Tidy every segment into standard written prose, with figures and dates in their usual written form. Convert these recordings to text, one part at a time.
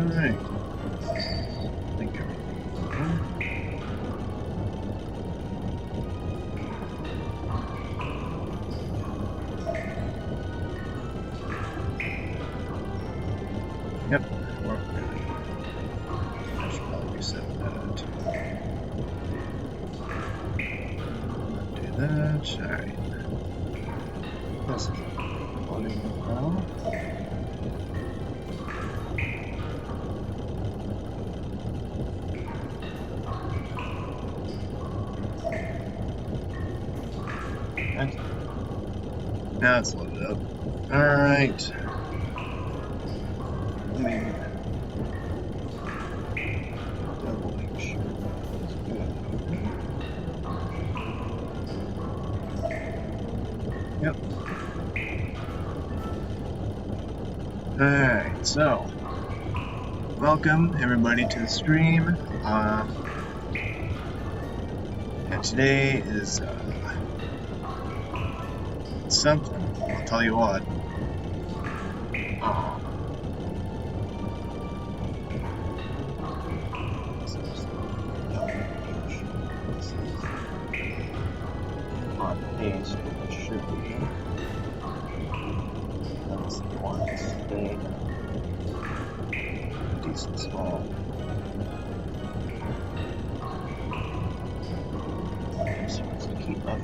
Alright. I think yep, we're good. I should probably reset that. Do that. Alright. This is loading now. Now it's loaded up. Alright. Let me double make sure it's good. Yep. Alright, so welcome everybody to the stream. And today is something, I'll tell you what. On pace, it should be. That's the one to stay decent small. So let's keep up.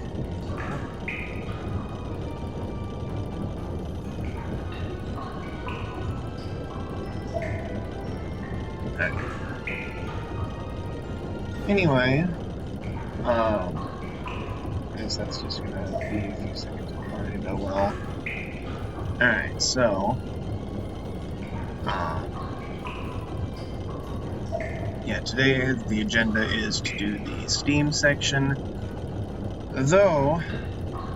Anyway, I guess that's just gonna be a few seconds behind. Oh well. Alright, so yeah, today the agenda is to do the Steam section. Though,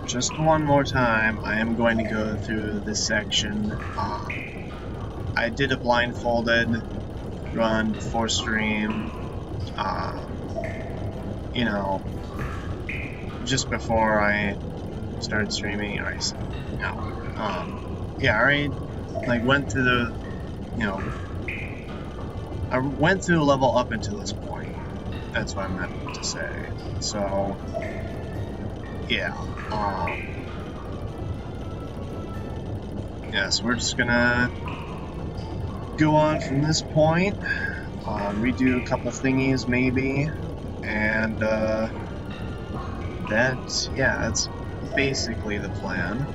just one more time, I am going to go through this section. I did a blindfolded run before stream. You know, just before I started streaming, I already like went through the, you know, I went through the level up until this point. That's what I meant to say. So, yeah, so we're just gonna go on from this point, redo a couple thingies maybe, and that's basically the plan.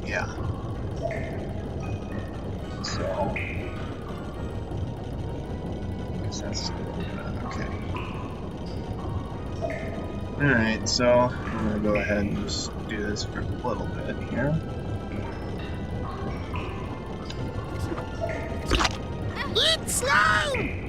Yeah. So, I guess that's still good. Okay. Alright, so I'm gonna go ahead and just do this for a little bit here. Eat slime!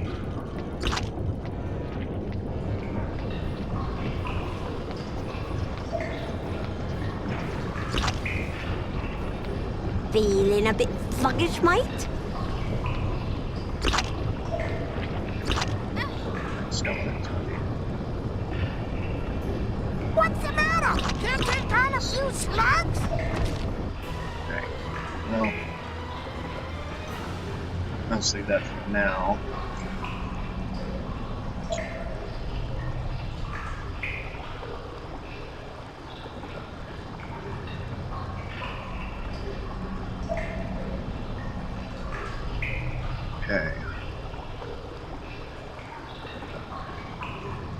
Feeling a bit sluggish, mate? What's the matter? Can't take on a few slugs? Okay, well, let's leave that for now. Okay.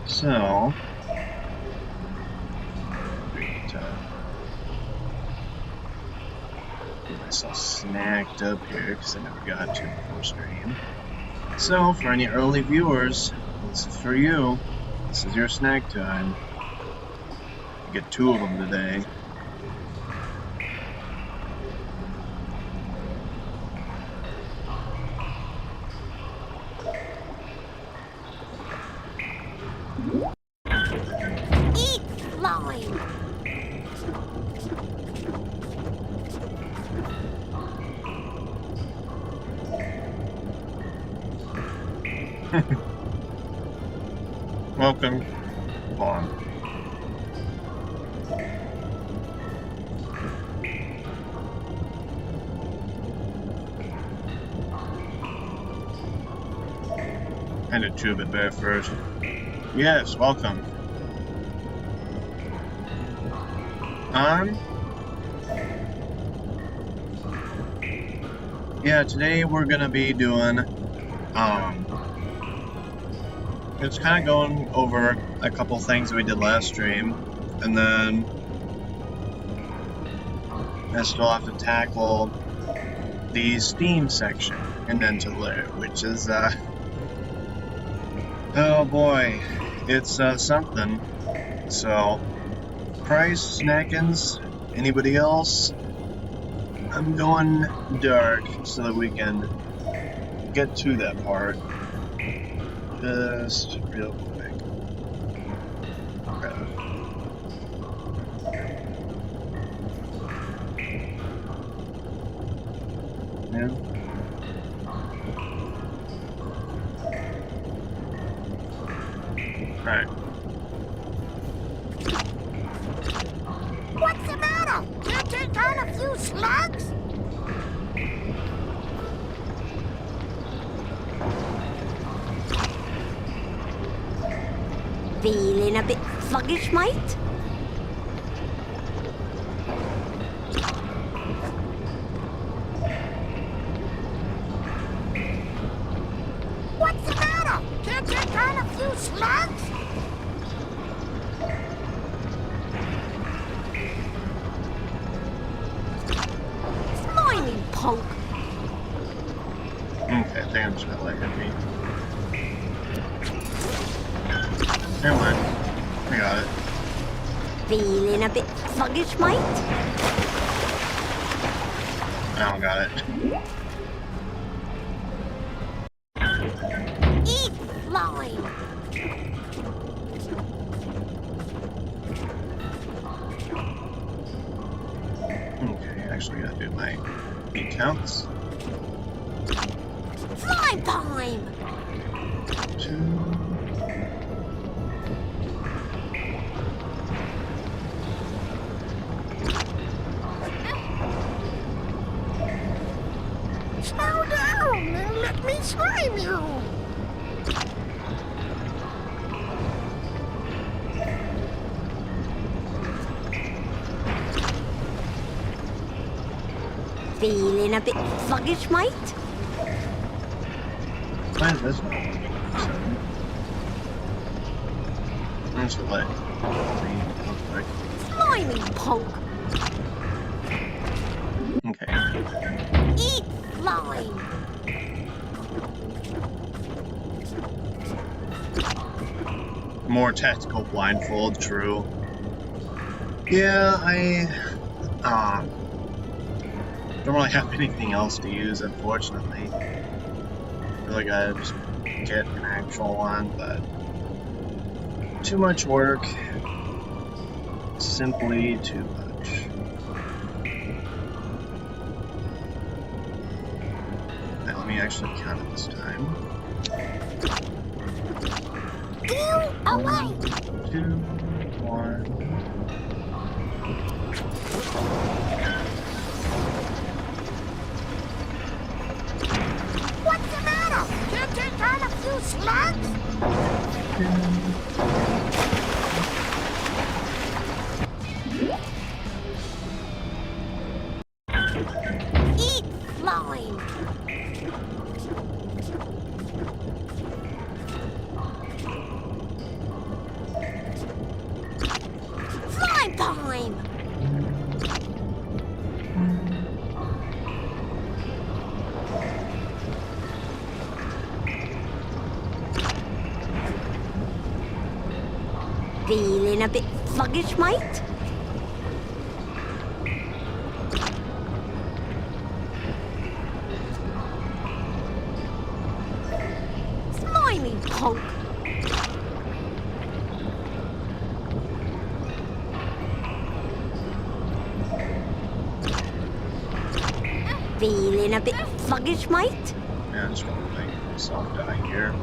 So, get myself snacked up here because I never got to before stream. So, for any early viewers, this is for you. This is your snack time. You get 2 of them today. Eat slime! Welcome. On. And a tube it bear first. Yes, welcome. Yeah, today we're gonna be doing, it's kind of going over a couple things we did last stream, and then I still have to tackle the Steam section and then to layer, which is, oh boy, it's, something. So, Price, Snackins, anybody else? I'm going dark so that we can get to that part. Just real quick. Yeah. Alright. What's the matter? Can't take down a few slugs? Feeling a bit sluggish, mate? What's the matter? Can't take down a few slugs? Slimy punk. Okay, I think I'm just gonna let it be. Never mind. I got it. Feeling a bit sluggish, mate? I don't got it. Eat slime. Okay, actually gotta do my beat counts. Slime time. 2. Slow down and let me slime you. Feeling a bit sluggish, mate? Why is this one? I'm just gonna let it read real quick. Slimy punk. Okay. Eat slime. More tactical blindfold, true. Yeah, I don't really have anything else to use, unfortunately. I feel like I just get an actual one, but too much work. Simply too much. Now, let me actually count it this time. Go away. 2, 1. What's the matter? Can't take down a few slugs? Eat slime. Slime time. Feeling a bit sluggish, mate? Slimy punk. Feeling a bit sluggish, mate? Yeah, I'm just gonna make myself die here.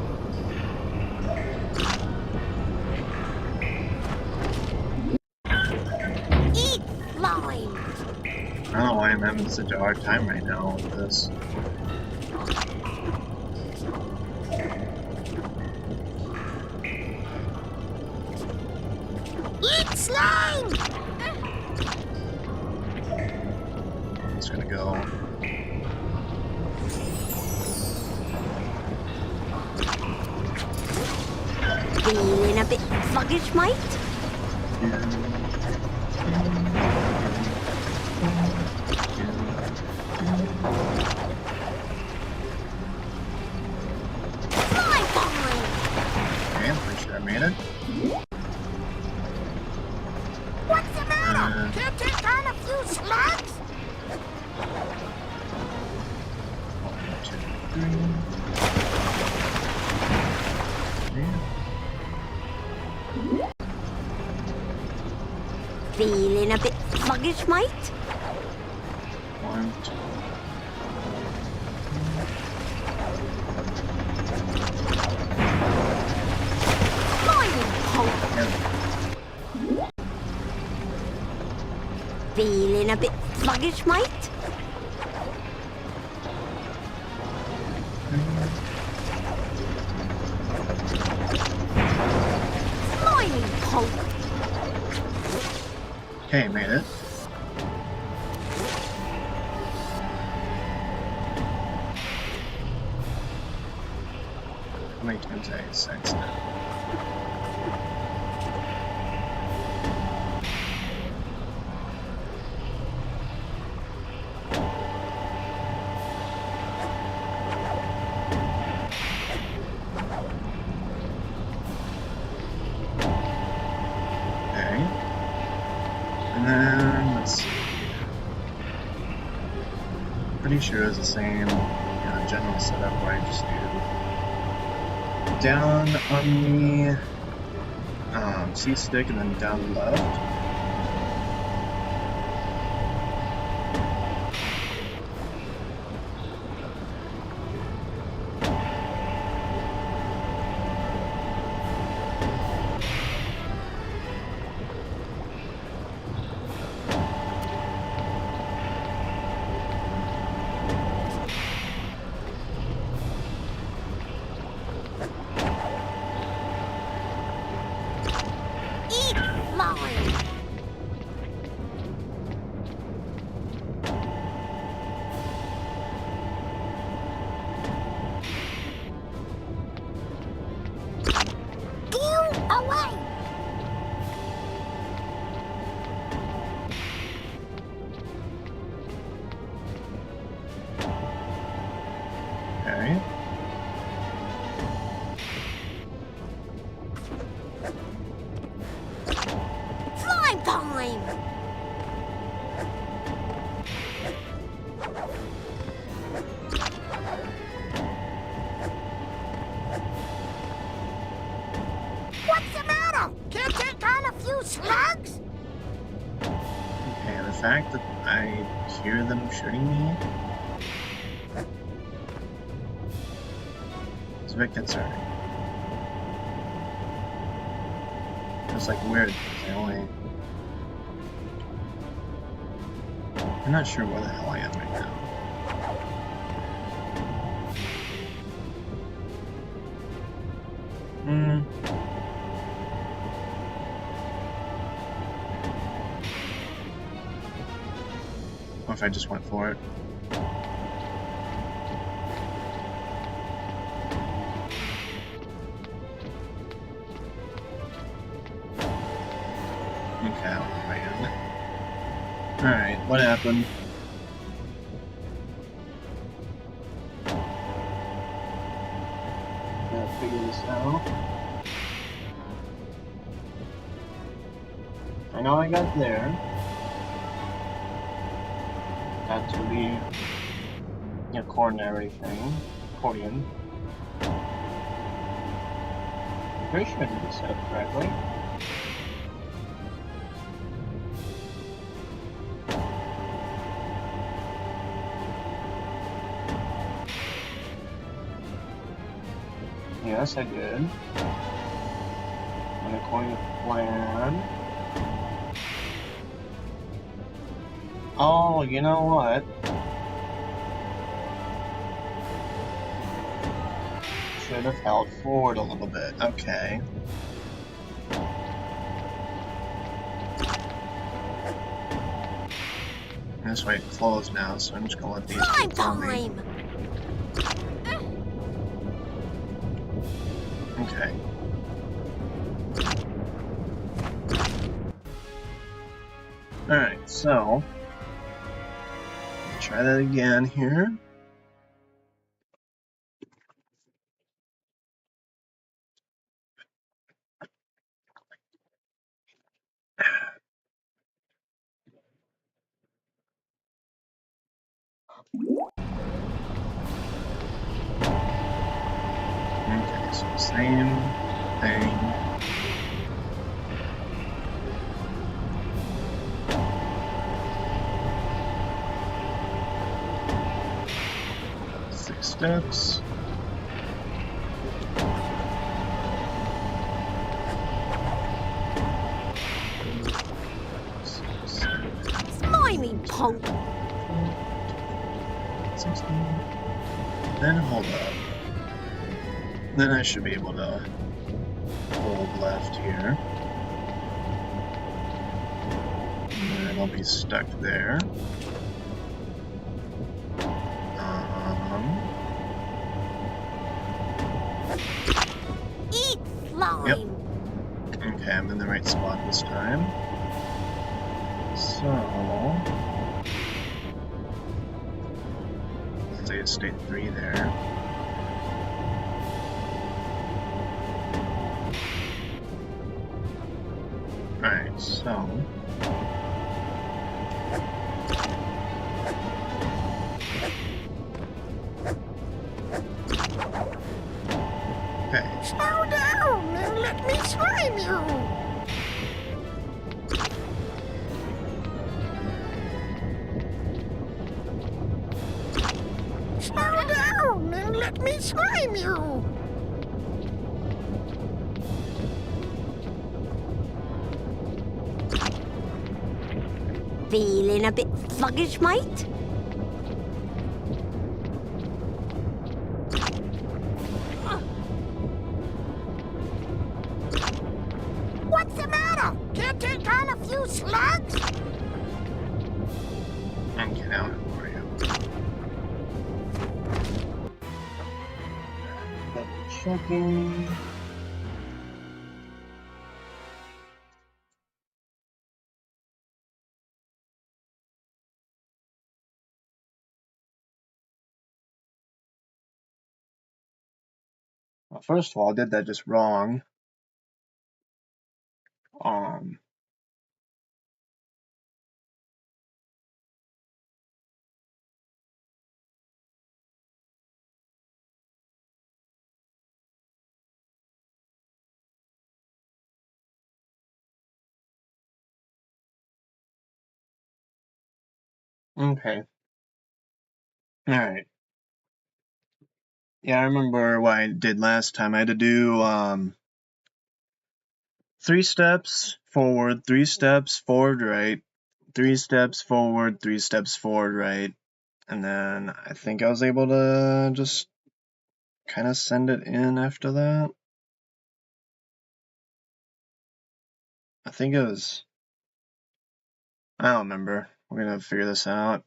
Eat slime. I don't know why I'm having such a hard time right now with this. slime! It's gonna go. Feeling a bit sluggish, mate? Fine, fine! Okay, I'm pretty sure I made it. What's the matter? Can't take on a few slugs? 1, 2, 3. Feeling a bit sluggish, mate? 1, 2. Mining punk. Yep. Feeling a bit sluggish, mate? Mining punk. Okay, made it. How many times did I sense that? Okay. And then, let's see. Pretty sure it's the same general setup where I just do down on the C stick and then down left. Eat mine! Get away! Okay. Slime time! What's the matter? Can't take on a few slugs? Okay, the fact that I hear them shooting me is a bit concerning. It's like weird. I'm not sure where the hell I am right now. What if I just went for it? Okay, I ran. Alright, what happened? Gotta figure this out. I know I got there. Got to the coronary thing. Accordion. Pretty sure I did this set up correctly. Yes, I did. And according to plan. Oh, you know what? Should have held forward a little bit. Okay. This way it's closed now, so I'm just gonna let these Slime keep moving. time! Okay. Alright, so try that again here. Okay, so same thing. Six steps. Slimy punk! 16. Then hold up. Then I should be able to hold left here. And then I'll be stuck there. Eat slime! Yep. Okay, I'm in the right spot this time. So stay at state 3 there. Alright, so okay. Slow down and let me slime you. Slow down and let me slime you. Feeling a bit sluggish, mate? What's the matter? Can't take on a few slugs? Okay, now for you. Double checking. Well, first of all, I did that just wrong. Okay. Alright. Yeah, I remember what I did last time. I had to do 3 steps forward, 3 steps forward, right, 3 steps forward, 3 steps forward, right, and then I think I was able to just kind of send it in after that. I think it was, I don't remember. We're gonna figure this out.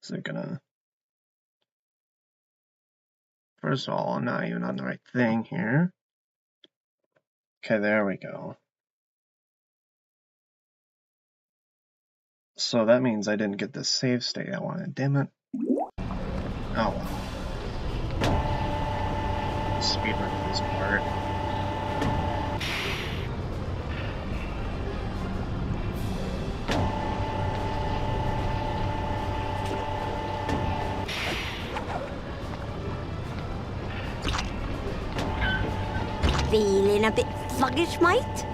Is it gonna, first of all, I'm not even on the right thing here. Okay, there we go. So that means I didn't get the save state I wanted, damn it. Oh well. Speedrun this part. Feeling a bit sluggish, mate?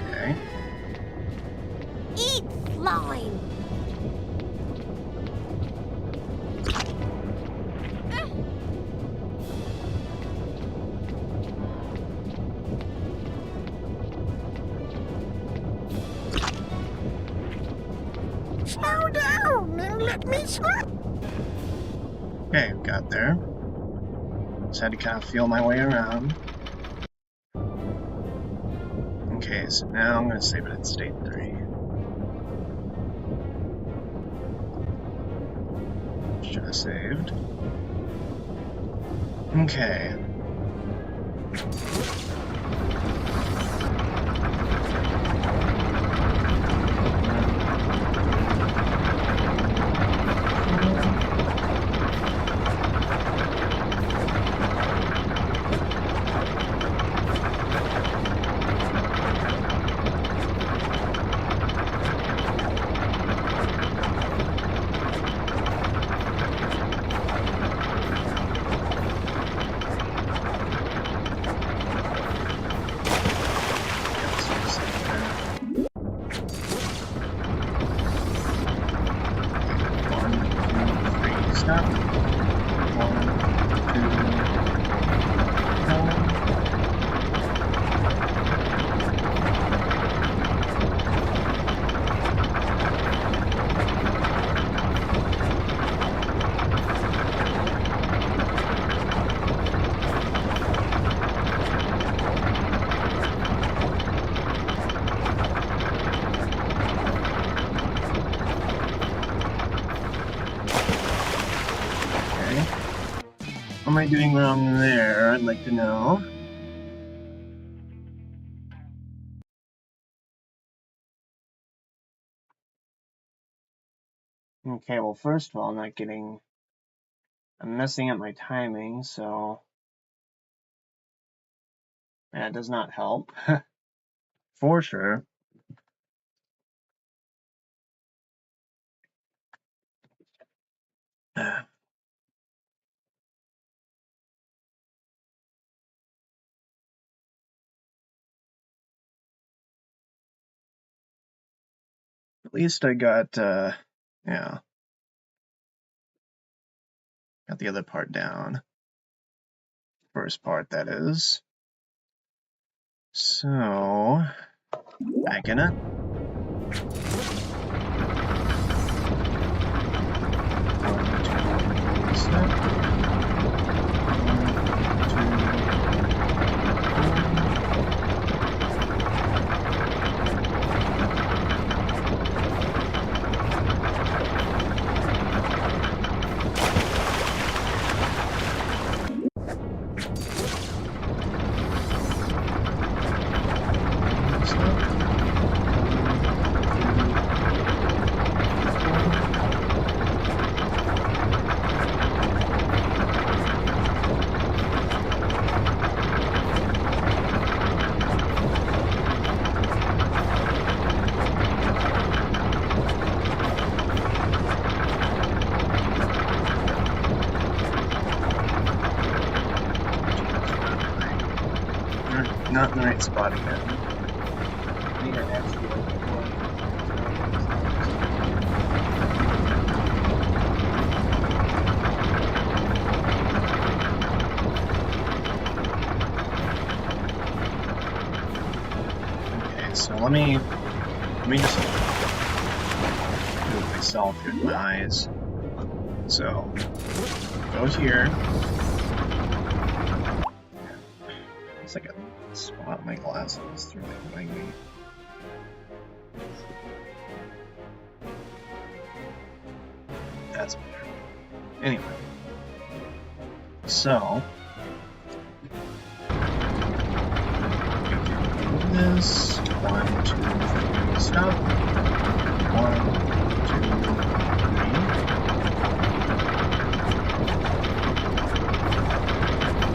Okay. Eat slime! Slow down and let me slip. Okay, got there. Just had to kind of feel my way around. Okay, so now I'm going to save it at state 3. Should have saved. Okay. What am I doing wrong there? I'd like to know. Okay, well, first of all, I'm messing up my timing, so that does not help. For sure. At least I got, yeah, got the other part down. First part, that is. So, back in it. Step. Not in the right spot again. I need an X. Okay, so let me just move myself here with my eyes. So go here. It's like a spot in my glasses through my wing. That's better. Anyway, so this 1, 2, 3, stop. 1, 2, 3.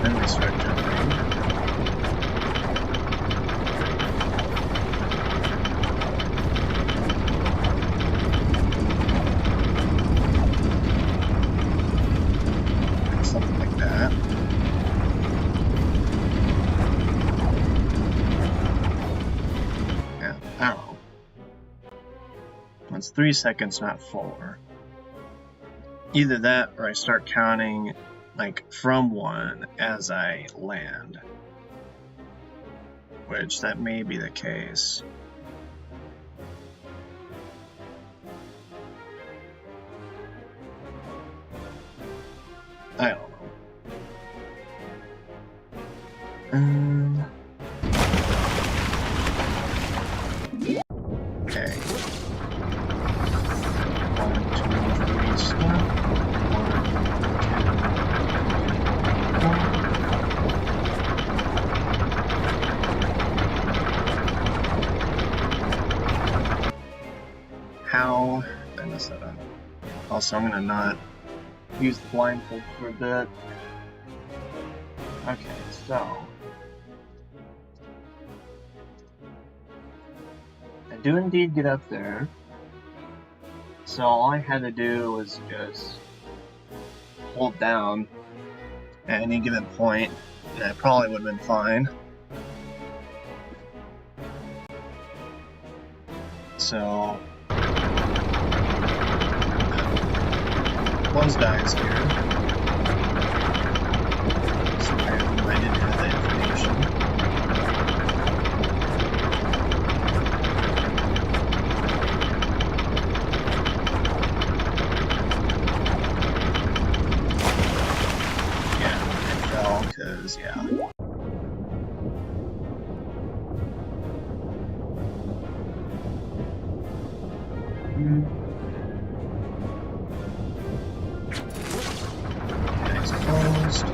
Then we start jumping. It's 3 seconds, not 4. Either that or I start counting like from 1 as I land, which that may be the case. I don't know. Okay. 1, 2, 3, stop. 1, 2, 3, 4. How did I mess that up? Also, I'm gonna not use the blindfold for a bit. Okay, so I do indeed get up there. So all I had to do was just hold down at any given point, and I probably would have been fine. So closed eyes here. So I didn't have that information. Yeah, I fell because, yeah. Eyes closed.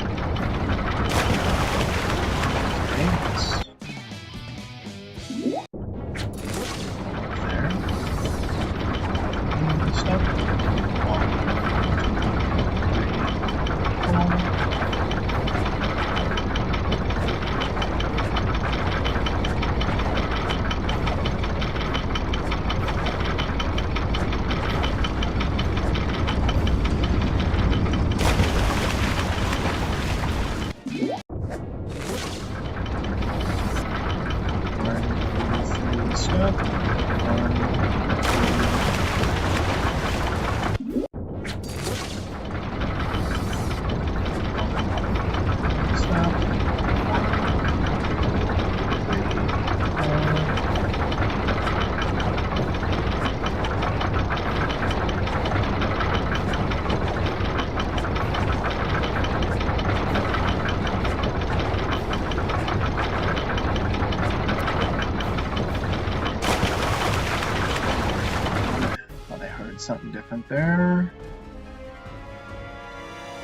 Something different there.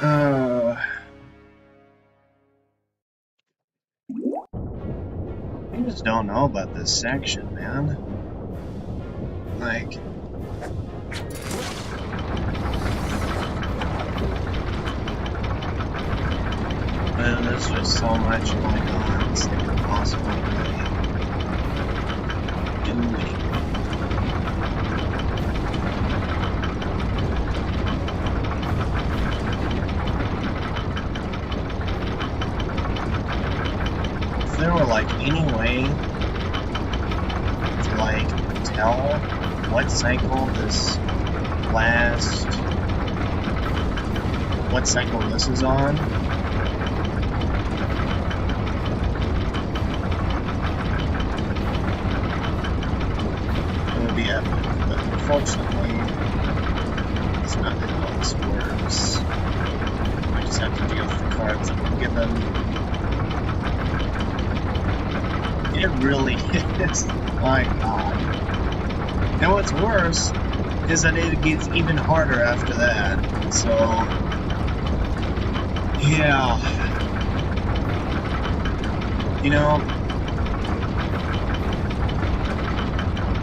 I just don't know about this section, man. Like, there's just so much going on. It's like impossible to really do. If there were like any way to like tell what cycle this what cycle this is on, it would be epic, but unfortunately it's not how this works. I just have to deal with the cards that were given. It really is. My God. And what's worse is that it gets even harder after that. So, yeah. You know,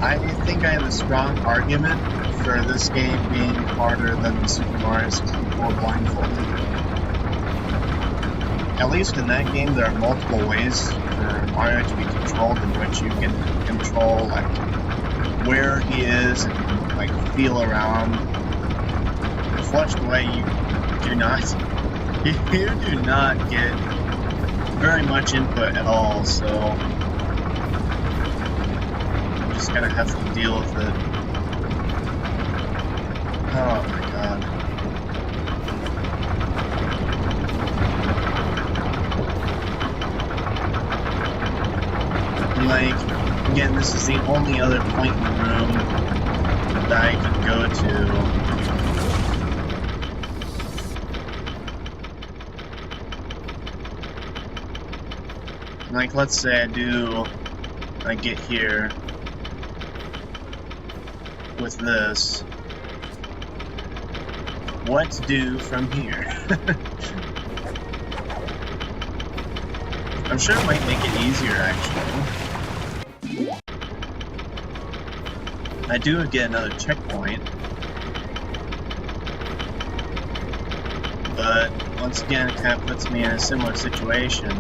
I think I have a strong argument for this game being harder than Super Mario 64 blindfolded. At least in that game, there are multiple ways for Mario to be controlled in which you can control like where he is and like feel around. In Flushed Away, you do not get very much input at all, so you just gotta have to deal with it. Oh my God. Like, again, this is the only other point in the room that I can go Like, let's say I get here with this. What to do from here? I'm sure it might make it easier, actually. I do get another checkpoint. But, once again, it kind of puts me in a similar situation.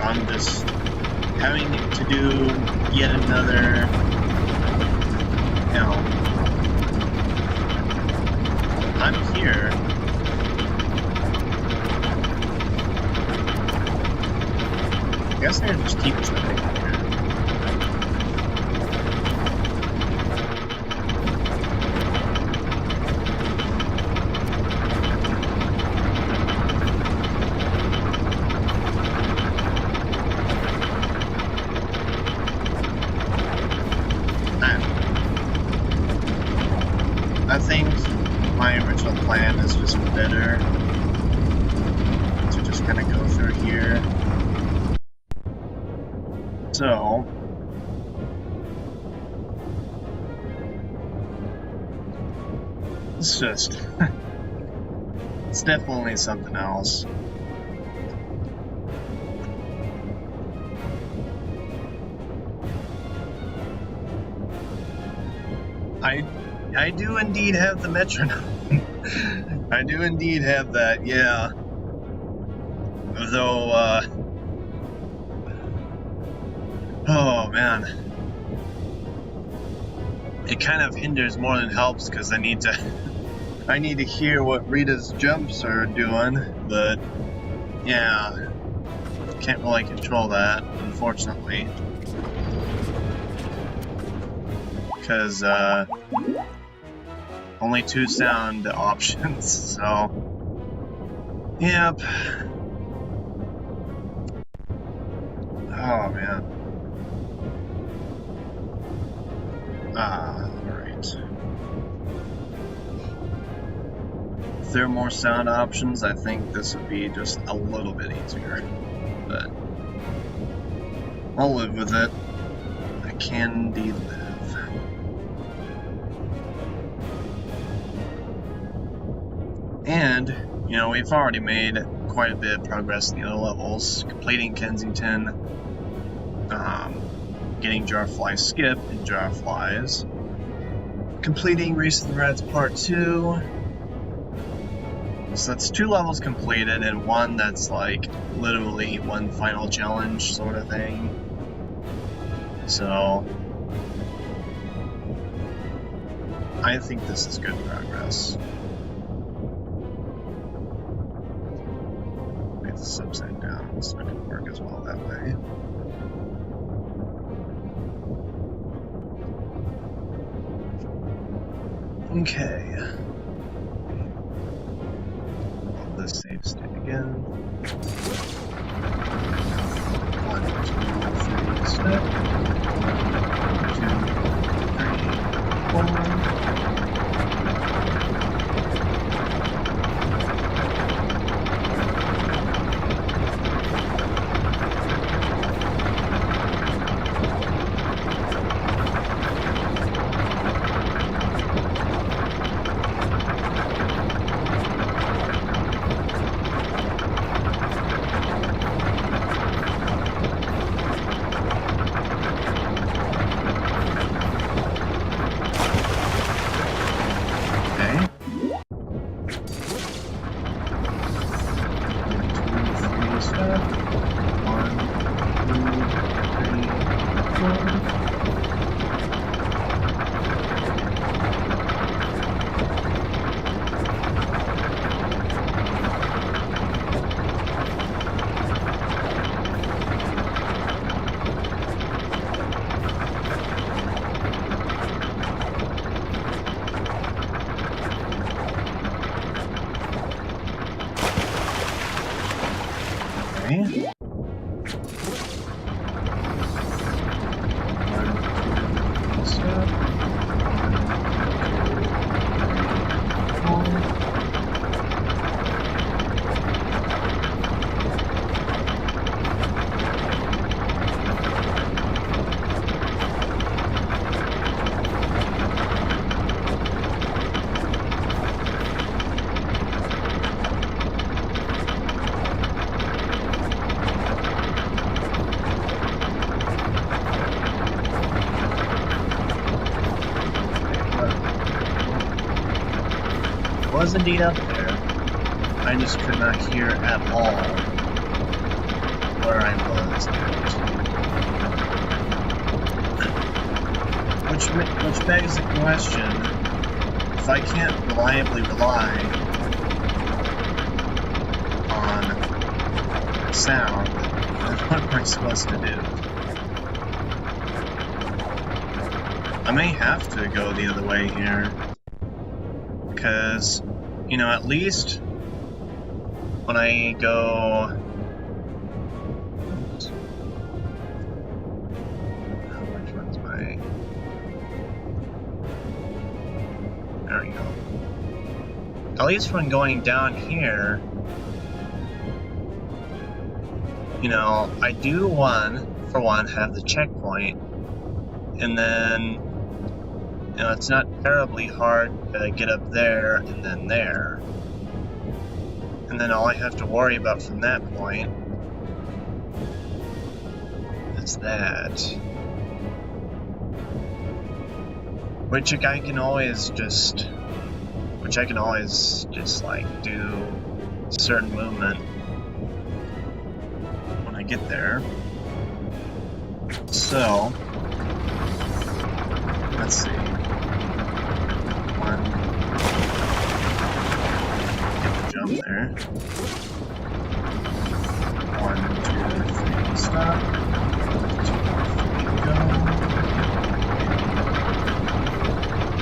I'm just having to do yet another, you know, I'm here. I guess I can just keep jumping here. I think my original plan is just better to just kind of go through here. So, it's just, it's definitely something else. I do indeed have the metronome. I do indeed have that, yeah. Though, oh man. It kind of hinders more than helps because I need to hear what Rita's jumps are doing, but yeah. Can't really control that, unfortunately. Because, only 2 sound options, so... Yep. Oh, man. Alright. If there are more sound options, I think this would be just a little bit easier. But... I'll live with it. I can indeed live. And, you know, we've already made quite a bit of progress in the other levels, completing Kensington, getting Jarfly Skip and Jarflies, completing Race of the Rats Part 2, so that's 2 levels completed and 1 that's like literally 1 final challenge sort of thing, so I think this is good progress. It's upside down. It's not going to work as well that way. Okay. Let's save state again. 1, 2, 3, step. 2, 3, 4. was indeed up there. I just could not hear at all where I was at. Which begs the question, if I can't reliably rely on sound, then what am I supposed to do? I may have to go the other way here, because, you know, at least when I go... Which one's my... There we go. At least when going down here, you know, I do for one, have the checkpoint, and then, you know, it's not terribly hard to get up there and then there. And then all I have to worry about from that point is that. Which I can always just like do a certain movement when I get there. So let's see. One, get the jump there. 1, 2, 3, stop. 1, 2, 3, go.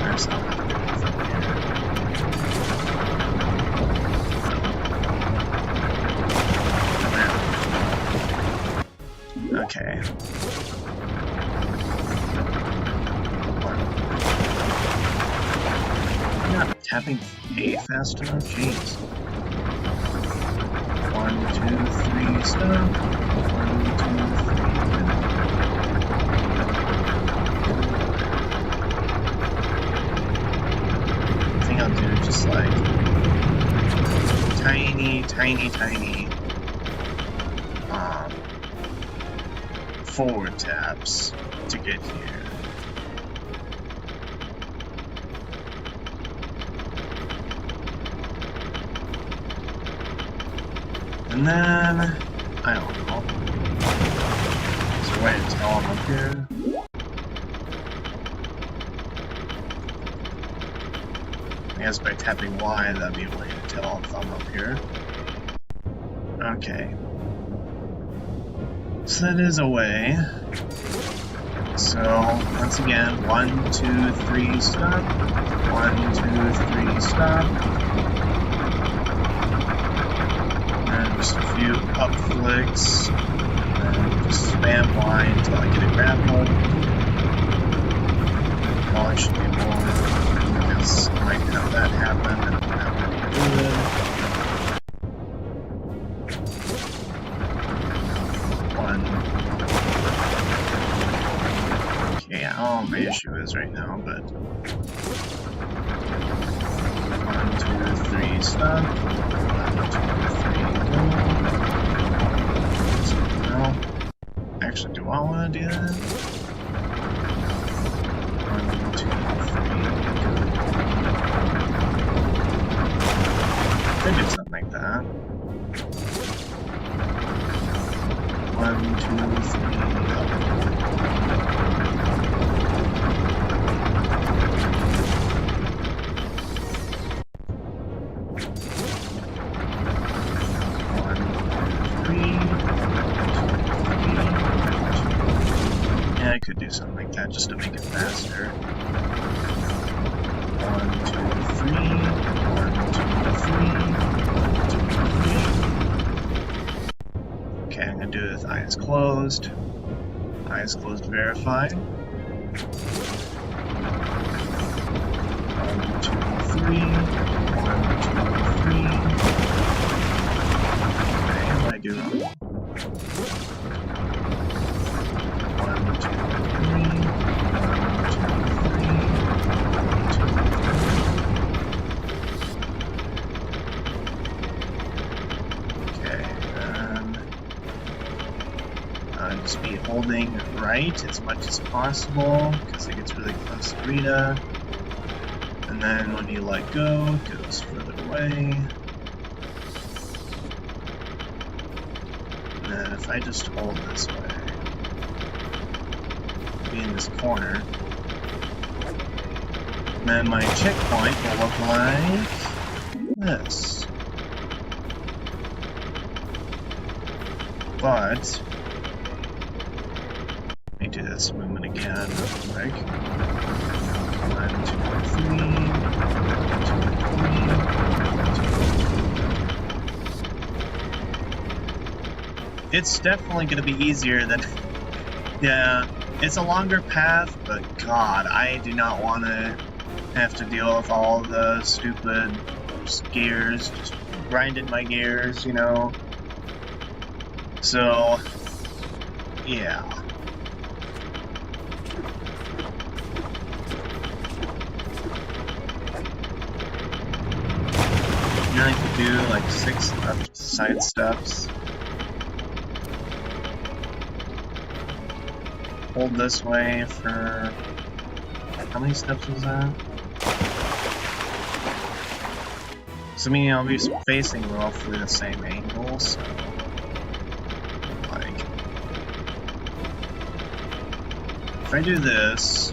There's something. Okay. I'm not tapping A fast enough, jeez. 1, 2, 3, stop. 1, 2, 3, go. I think I'll do just like tiny forward taps to get here. And then, I don't know. Is there a way to tell I'm up here? I guess by tapping Y, that'd be a way to tell if I'm up here. Okay. So that is a way. So, once again, 1, 2, 3, stop. 1, 2, 3, stop. And just a few up flicks. And just spam Y until I get a grapple. Probably should be more, because I might have that happen and that would be good. My issue is right now, but 1, 2, 3, stop. 1, 2, 3, go. Actually, do I want to do that? 1, 2, 3, go. Could do something like that. 1, 2, 3, go. I could do something like that just to make it faster. 1, 2, 3. 1, 2, 3. Okay, I'm gonna do it with eyes closed. Eyes closed, verify. 1, 2, 3. 1, 2, 3. Okay, what did I do wrong? 1, 2, 3. 1, 2, 3. Okay, just be holding right as much as possible because it gets really close to Rita. And then when you let go, it goes further away. And then if I just hold this way, be in this corner, and then my checkpoint will look like this. But let me do this movement again real quick. 1, 2, 3, 2, 3. It's definitely going to be easier than... Yeah, it's a longer path, but God, I do not want to have to deal with all the stupid gears, just grinding my gears, you know? So, yeah. You only have to do like 6 side steps. Hold this way for... How many steps was that? So meaning I'll be facing roughly the same angle, so... Like... If I do this...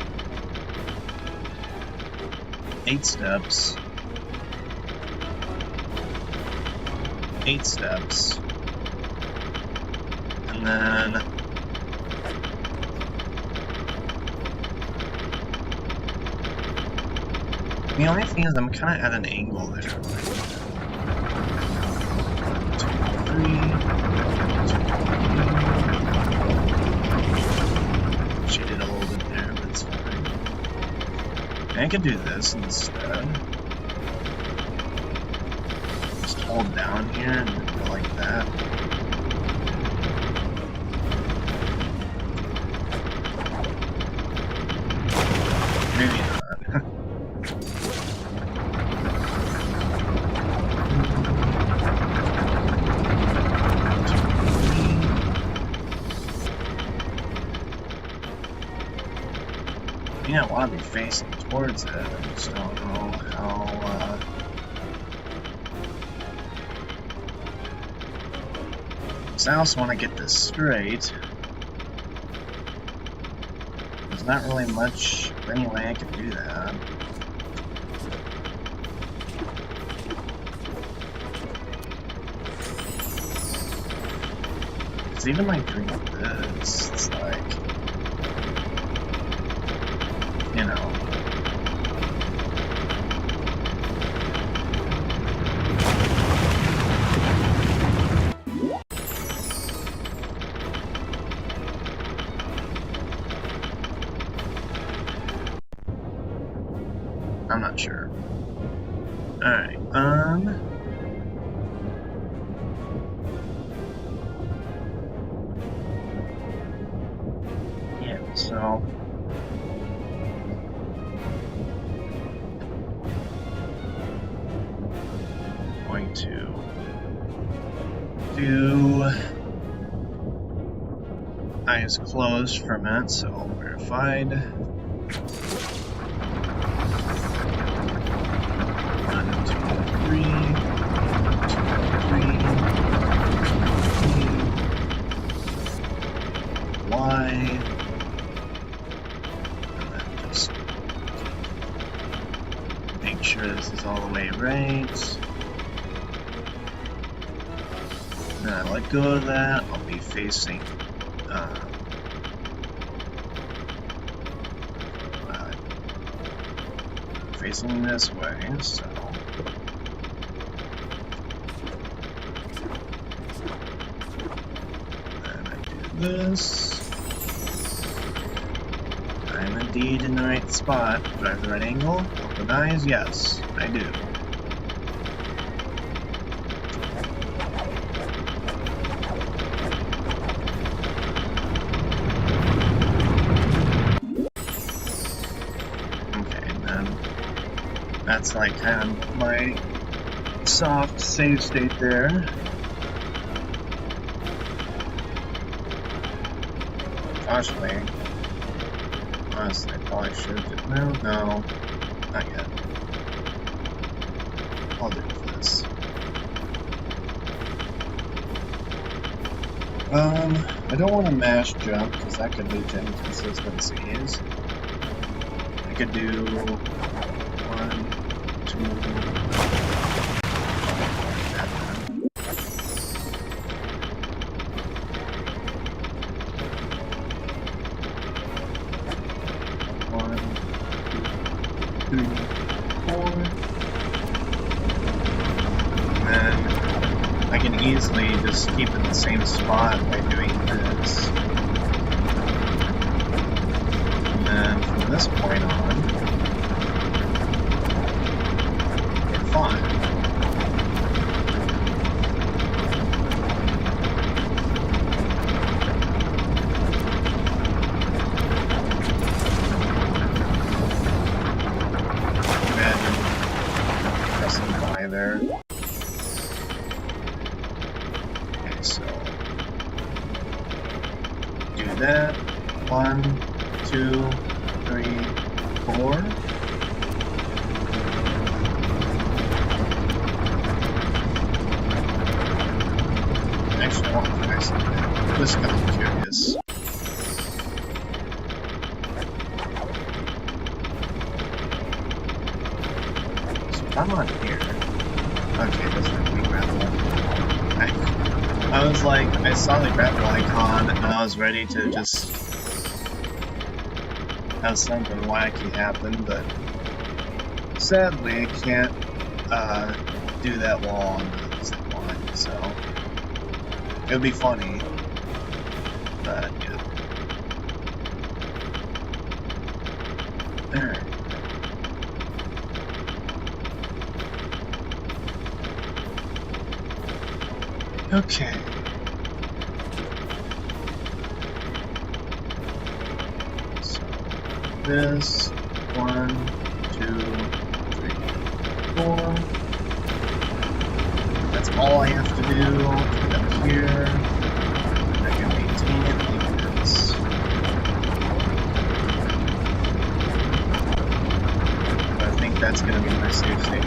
8 steps... 8 steps... And then... The only thing is I'm kind of at an angle there. 1, 2, 3. Cheated a little bit there, but it's fine. And I could do this instead. Just hold down here and then go like that. Maybe not. I want to be facing towards it. I just don't know how. So I also want to get this straight. There's not really much of any way I can do that. It's even like doing this. It's like. You know. I'm not sure. Alright, yeah, so... to do eyes closed for a minute, so verified. 1, 2, 3, 2, 3, Y, and then just make sure this is all the way right. And I let go of that, I'll be facing facing this way, so then I do this. I'm indeed in the right spot. Do I have the right angle? Open eyes? Yes, I do. That's like kind of my soft save state there. Honestly, I probably should have. No, not yet. I'll do this. I don't want to mash jump because that could lead to inconsistencies. I could do 1, 2. One, 2, 3, 4. And then I can easily just keep in the same spot by doing this. And then from this point on, we're fine. There. Okay, so do that. 1, 2, 3, 4. Actually, I want to try something. Just because I'm curious. So if I'm on here. Okay, this is the grapple. I was like, I saw the grapple icon and I was ready to just have something wacky happen, but sadly I can't do that while on the zip line, so it would be funny, but yeah. Alright. Okay. So this 1, 2, 3, 4. That's all I have to do. Get up here. I can maintain it like this. But I think that's going to be my safe state.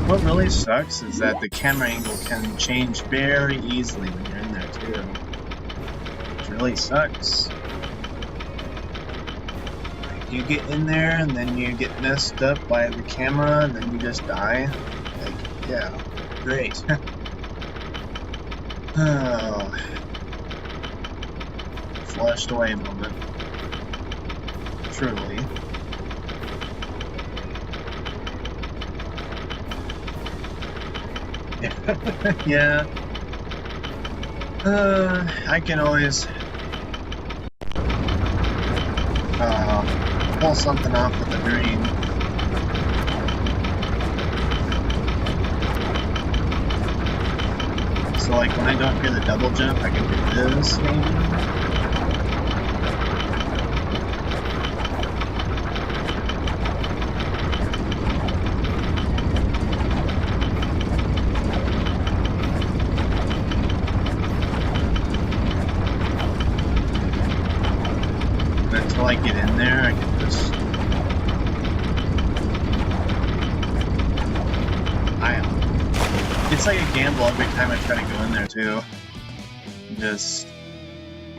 What really sucks is that the camera angle can change very easily when you're in there too. It really sucks. Like you get in there and then you get messed up by the camera and then you just die. Like, yeah, great. Oh, flushed away moment. Truly. Yeah. I can always pull something off with the green. So like when I don't hear the double jump, I can do this maybe. Until I get in there, I can just... It's like a gamble every time I try to go in there, too. Just,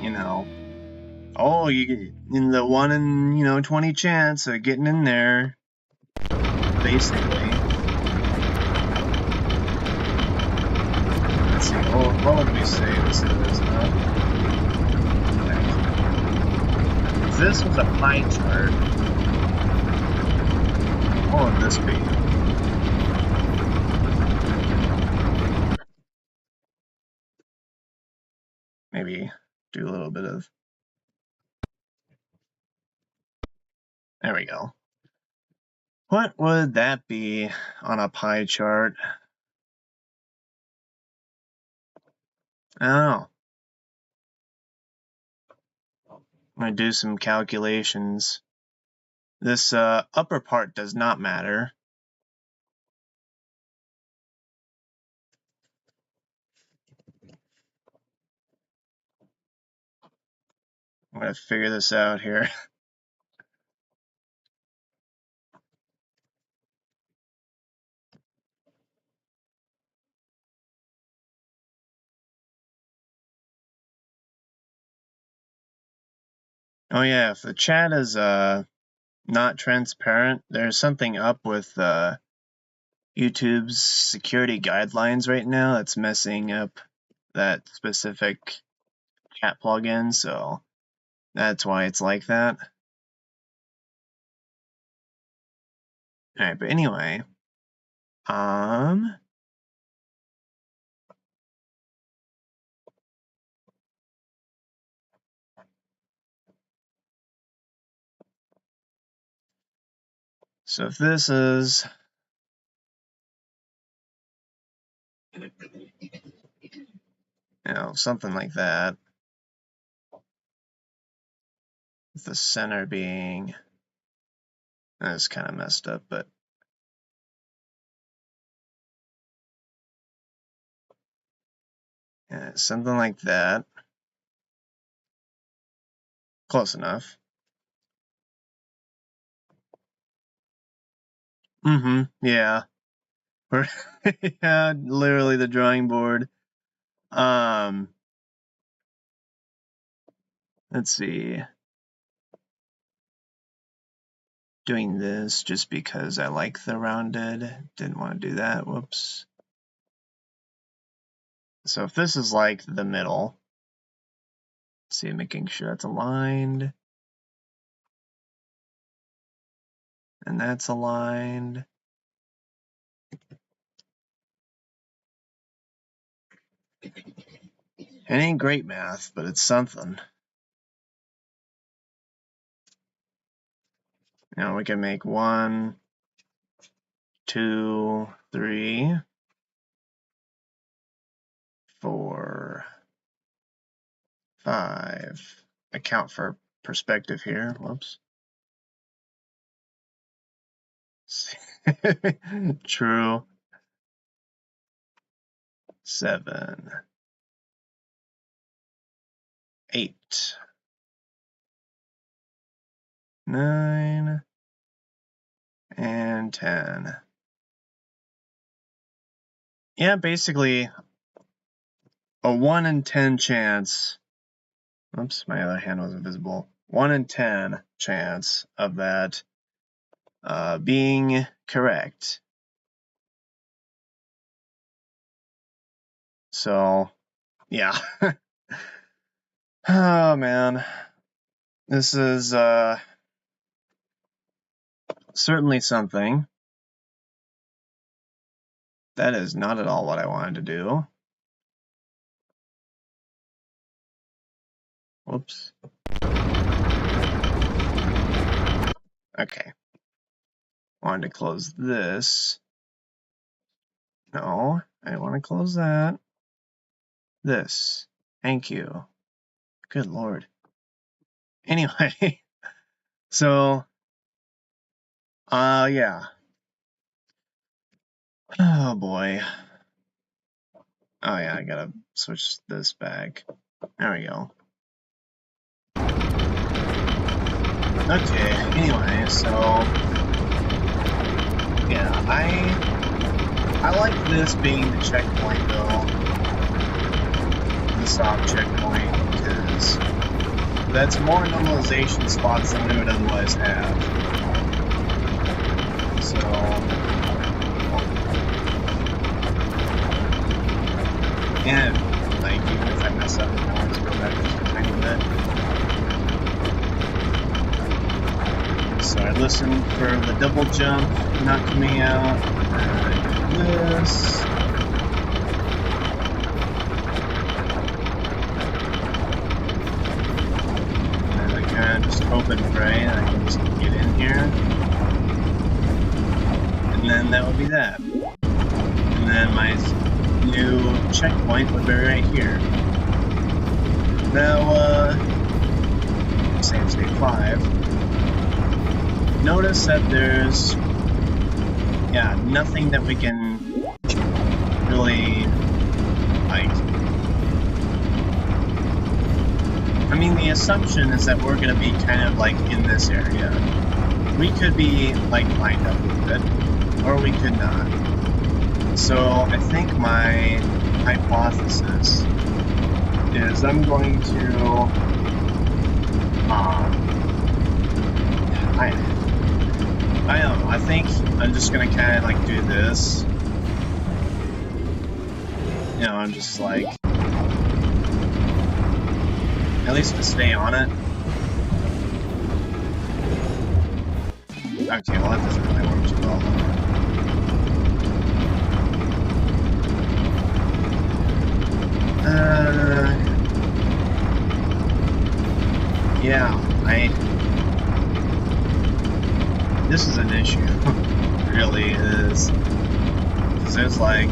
you know... Oh, you get in the 1 in, 20 chance of getting in there. Basically. Let's see, what would we say this is, If this was a pie chart, what would this be? Maybe do a little bit of... There we go. What would that be on a pie chart? I don't know. I'm gonna do some calculations. This upper part does not matter. I'm gonna figure this out here. Oh yeah, if the chat is not transparent, there's something up with YouTube's security guidelines right now that's messing up that specific chat plugin, so that's why it's like that. Alright, but anyway, so if this is something like that, with the center being, that's kind of messed up, but yeah, something like that. Close enough. Yeah. Yeah, literally the drawing board. Let's see. Doing this just because I like the rounded. Didn't want to do that. Whoops. So if this is like the middle, let's see, making sure that's aligned. And that's aligned. It ain't great math, but it's something. Now we can make 1, 2, 3, 4, 5. Account for perspective here. Whoops. True. 7, 8, 9, and 10. Yeah, basically a 1 in 10 chance. Oops, my other hand was invisible. 1 in 10 chance of that being correct. So, yeah. Oh man, this is certainly something. That is not at all what I wanted to do. Whoops. Okay. Wanted to close this. No, I want to close that. This. Thank you. Good Lord. Anyway, so, yeah. Oh boy. Oh yeah, I gotta switch this back. There we go. Okay, anyway, so yeah, I like this being the checkpoint though. The soft checkpoint, because that's more normalization spots than we would otherwise have. So and like even if I mess up, I want to go back just a tiny bit. So I listen for the double jump not coming out. And this. And I kind of just hope and pray that I can just get in here. And then that would be that. And then my new checkpoint would be right here. Now, same state 5. notice that there's, yeah, nothing that we can really, like, I mean, the assumption is that we're going to be kind of like in this area. We could be like lined up with it, or we could not. So I think my hypothesis is I'm going to, I don't know, I think I'm just going to kind of like do this. You know, I'm just like, at least to stay on it. Okay, well that doesn't really work too well. Yeah, this is an issue. It really is. Because there's like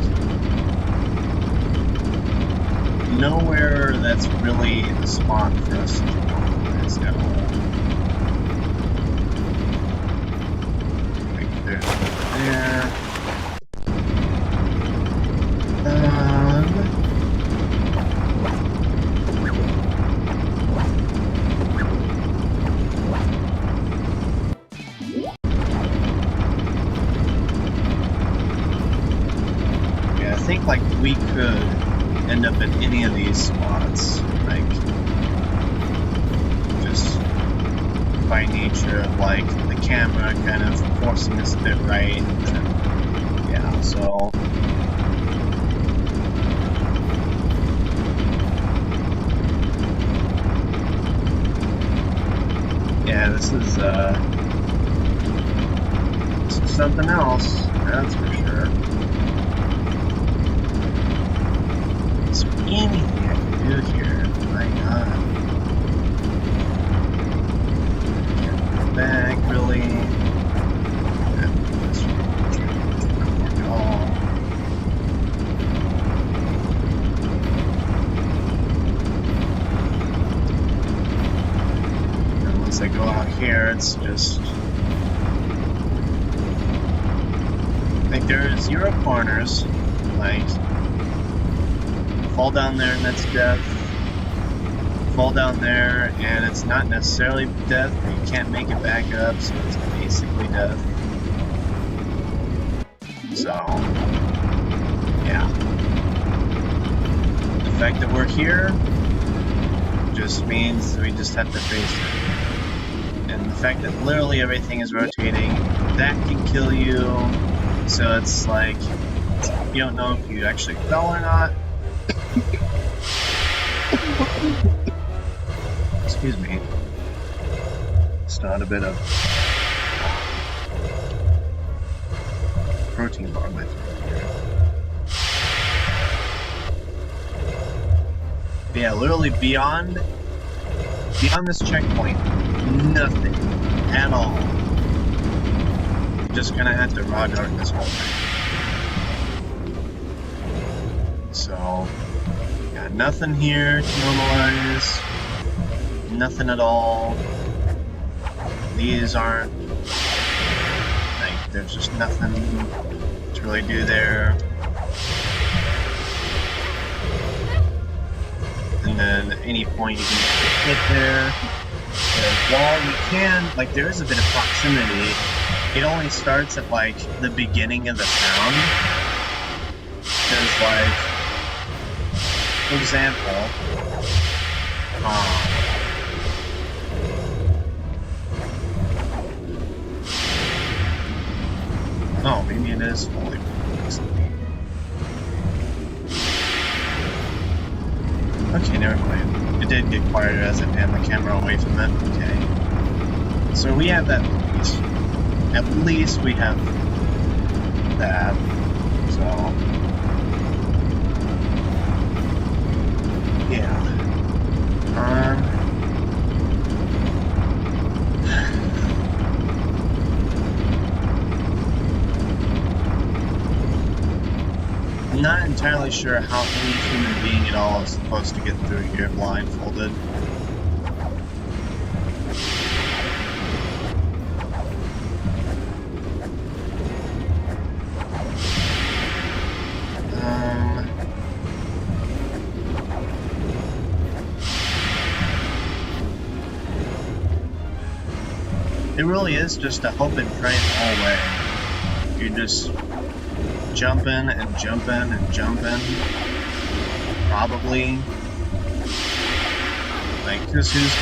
nowhere that's really a spot for us to normalize at all. Like there's there. Yeah, I think like we could end up in any of these spots, like just by nature of like the camera kind of forcing us a bit right. And then, yeah, so yeah, this is something else, that's for sure. Anything I can do here, my god. Can't move back, really. That just not work at all. And once I go out here, it's just like there are 0 corners, like fall down there and that's death. Fall down there and it's not necessarily death, but you can't make it back up, so it's basically death. So, yeah. The fact that we're here just means we just have to face it. And the fact that literally everything is rotating, that can kill you. So it's like, you don't know if you actually fell or not. Excuse me. It's not a bit of protein bar in my throat here. But yeah, literally beyond this checkpoint, nothing at all. Just gonna have to raw dart this whole thing. So, got nothing here to normalize. Nothing at all. These aren't, like, there's just nothing to really do there. And then at any point you can hit there. While you can, like, there is a bit of proximity. It only starts at, like, the beginning of the sound. Because, like, for example, oh, maybe it is fully focused. Okay, never mind. It did get quieter as it panned the camera away from it. Okay. So we have that at least. At least we have that. So, yeah. I'm not entirely sure how any human being at all is supposed to get through here blindfolded. It really is just a hope and pray the whole way. You're just jumping and jumping and jumping. Probably. Like, cause who's...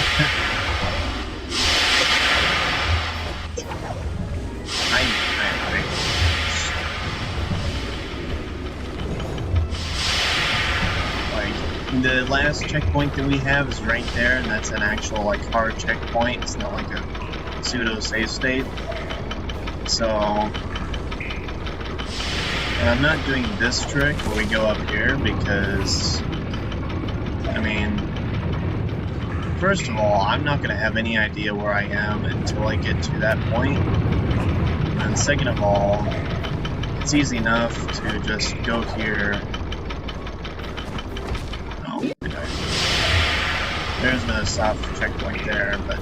The last checkpoint that we have is right there, and that's an actual, like, hard checkpoint. It's not like a pseudo save state. So, and I'm not doing this trick where we go up here because, I mean, first of all, I'm not going to have any idea where I am until I get to that point. And second of all, it's easy enough to just go here. There's no stop checkpoint there, but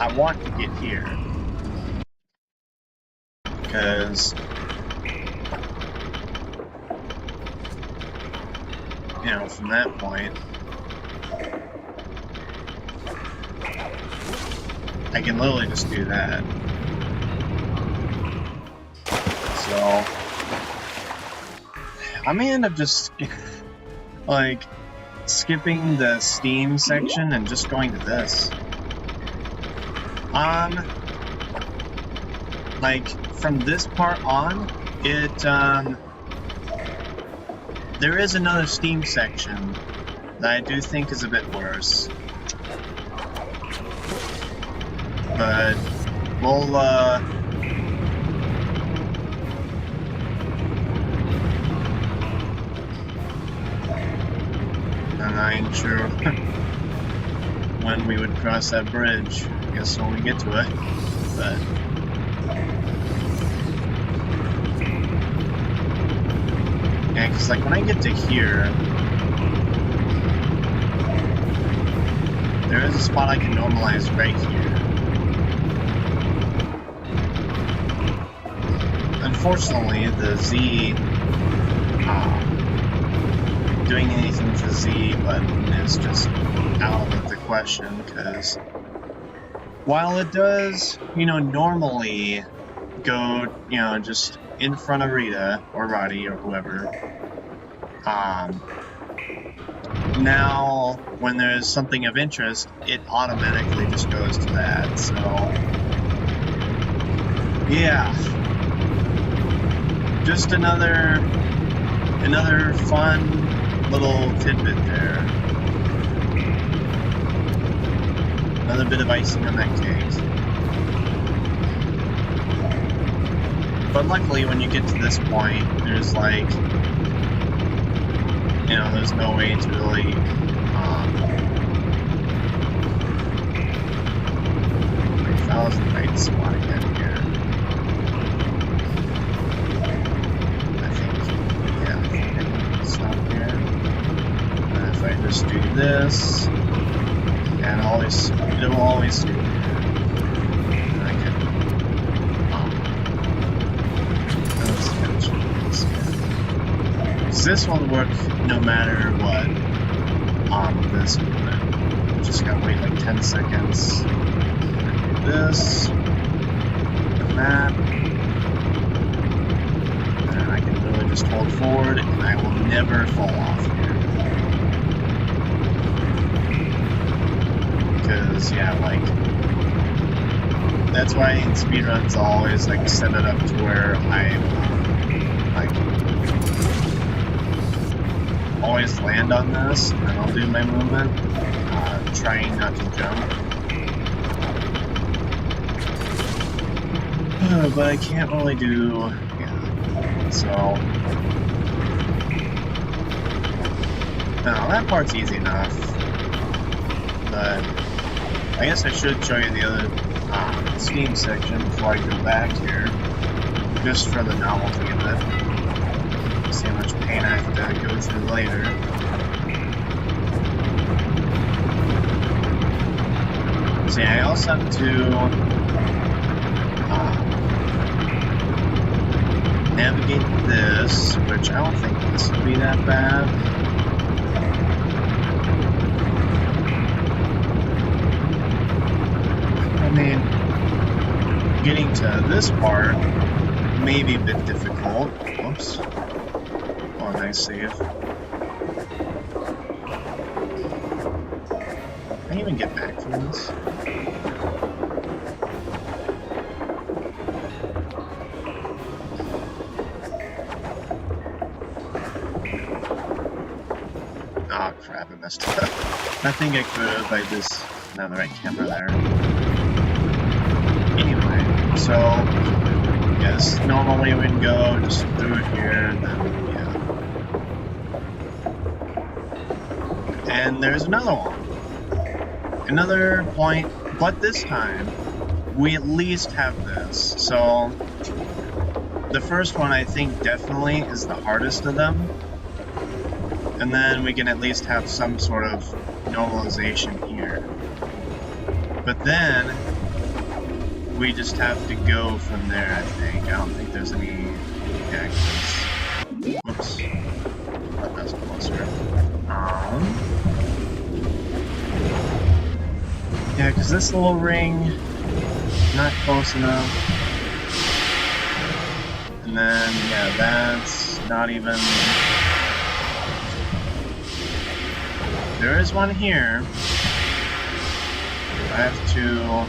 I want to get here because, you know, from that point I can literally just do that. So I may end up just like skipping the Steam section and just going to this. Like, from this part on, there is another Steam section that I do think is a bit worse. But, we'll, I ain't sure when we would cross that bridge. I guess when we get to it. But yeah, because like when I get to here, there is a spot I can normalize right here. Unfortunately, the Z doing anything with the Z button is just out of the question, because while it does, you know, normally go, you know, just in front of Rita or Roddy or whoever, now when there's something of interest, it automatically just goes to that. So yeah, just another fun little tidbit there. Another bit of icing on that cake. But luckily, when you get to this point, there's like, you know, there's no way to really, 3,000 right spot again here. I think I can stop here. If I just do this, and it will always do. And I can, let's finish this here. Because this will work no matter what on this movement. Just gotta wait like 10 seconds. Do this, and that, and I can really just hold forward, and I will never fall off here. Because, yeah, like, that's why in speedruns I'll always, like, set it up to where I, like, always land on this, and then I'll do my movement, trying not to jump. But I can't really do, yeah, so, no, that part's easy enough, but I guess I should show you the other Steam section before I go back here, just for the novelty of it. See how much pain I have to go through later. See, I also have to navigate this, which I don't think this will be that bad. this part may be a bit difficult. Whoops. Oh, nice save. Can I even get back from this? Oh crap, I messed up. I think I could have, I just didn't have the right camera there. Anyway, so yes, normally we'd go just through here and then yeah. And there's another one. Another point, but this time we at least have this. So the first one I think definitely is the hardest of them. And then we can at least have some sort of normalization here. But then we just have to go from there, I think. I don't think there's any cactus. Whoops. That was closer. Yeah, because this little ring, not close enough. And then, yeah, that's not even... There is one here. I have to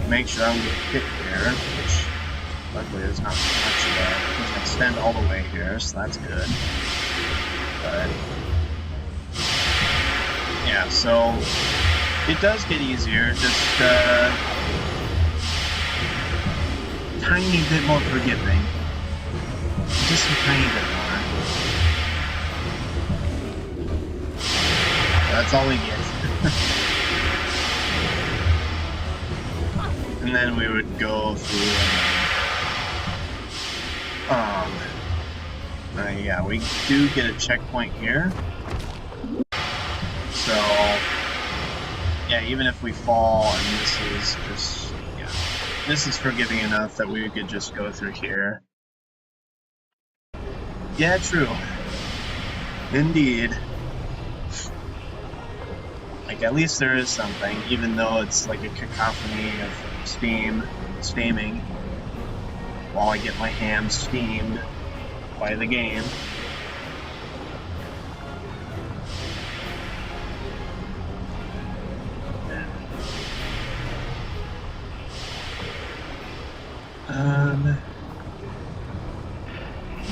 make sure I don't get hit here, which luckily is not much of that. It doesn't extend all the way here, so that's good. But yeah, so it does get easier, just tiny bit more forgiving. Just a tiny bit more. That's all we get. And then we would go through yeah, we do get a checkpoint here. So yeah, even if we fall and this is just, yeah, this is forgiving enough that we could just go through here. Yeah, true. Indeed. Like, at least there is something, even though it's like a cacophony of steaming, while I get my ham steamed by the game.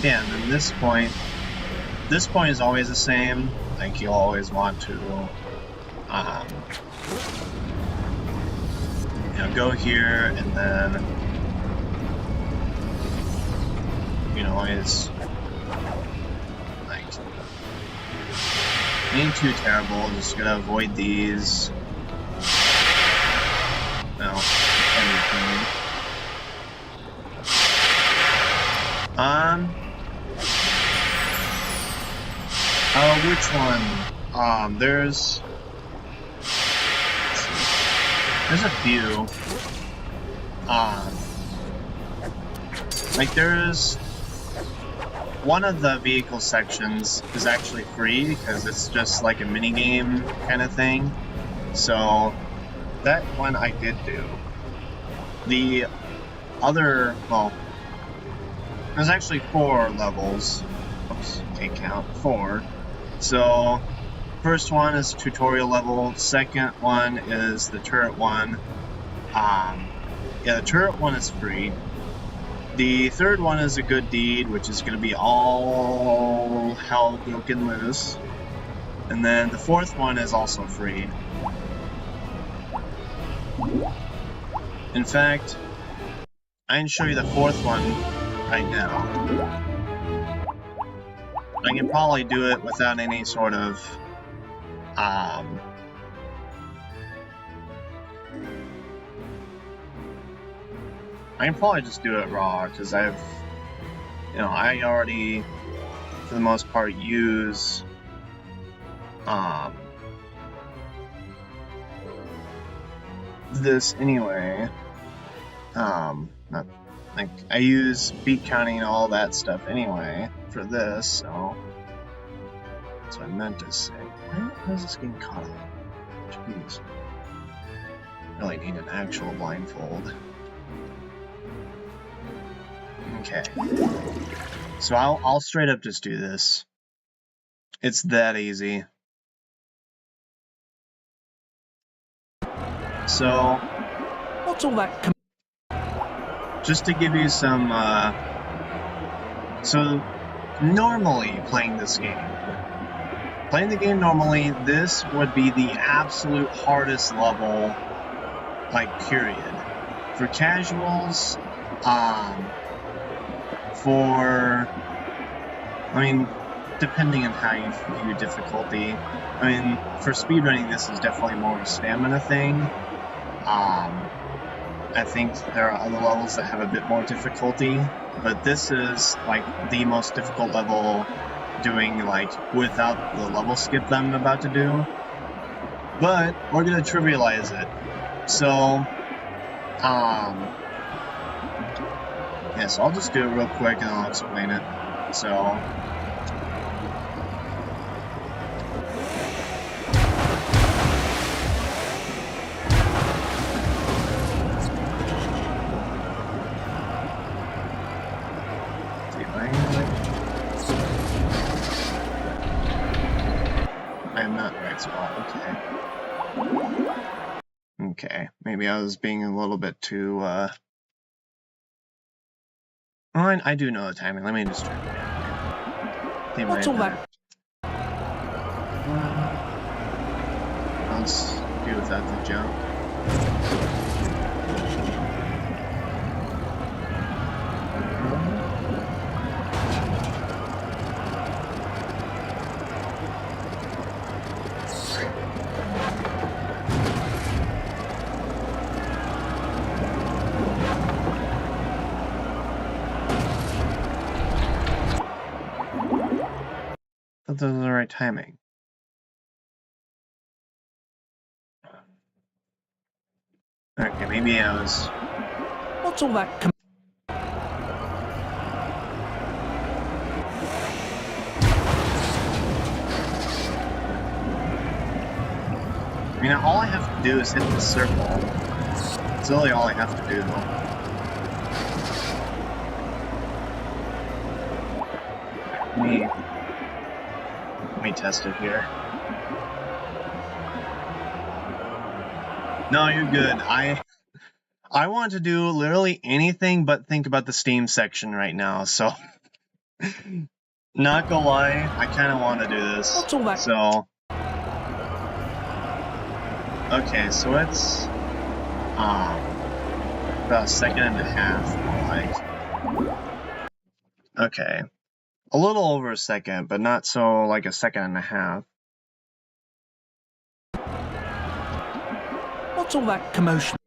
Yeah, and then this point is always the same. Like, you'll always want to you know, go here and then, you know, it's like ain't too terrible. Just gonna avoid these. No, everything. Which one? There's a few. Like there's one of the vehicle sections is actually free because it's just like a mini game kind of thing. So that one I did do. The other, well, there's actually 4 levels. Oops, can't count. 4. So first one is tutorial level, second one is the turret one. Yeah, the turret one is free. The third one is a good deed, which is going to be all hell broken loose. And then the fourth one is also free. In fact, I can show you the fourth one right now. I can probably do it without any sort of I can probably just do it raw because I already, for the most part, use this anyway. Not like I use beat counting and all that stuff anyway for this, so that's what I meant to say. Why is this getting caught up? Jeez. Really need an actual blindfold. Okay. So I'll straight up just do this. It's that easy. So, What's all that? just to give you some, so normally playing the game normally, this would be the absolute hardest level, like, period. For casuals, depending on how you view difficulty, for speedrunning, this is definitely more of a stamina thing. I think there are other levels that have a bit more difficulty, but this is, like, the most difficult level doing, like, without the level skip that I'm about to do. But we're gonna trivialize it. So, yeah, so I'll just do it real quick and I'll explain it. So, I'm not in the right spot, okay. Okay, maybe I was being a little bit too, I do know the timing, let me just try it again. What's all that? Let's do without the jump. That was the right timing. Okay, maybe I was... What's all that? all I have to do is hit the circle. That's really all I have to do. Let me test it here. No, you're good. I want to do literally anything but think about the Steam section right now, so... Not gonna lie, I kind of want to do this. What's all that? So... Okay, so it's... about a second and a half, more like... Okay. A little over a second, but not so like a second and a half. What's all that commotion?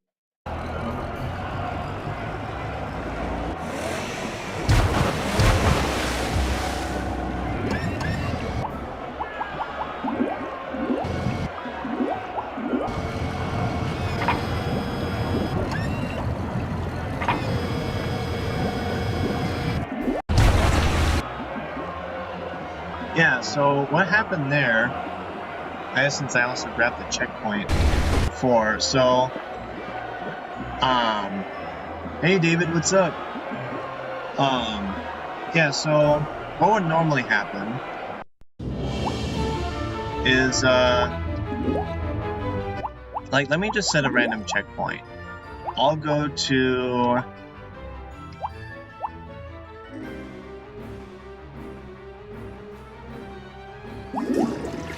Yeah, so what happened there, since I also grabbed the checkpoint before, so, hey David, what's up? Yeah, so, what would normally happen is, like, let me just set a random checkpoint. I'll go to...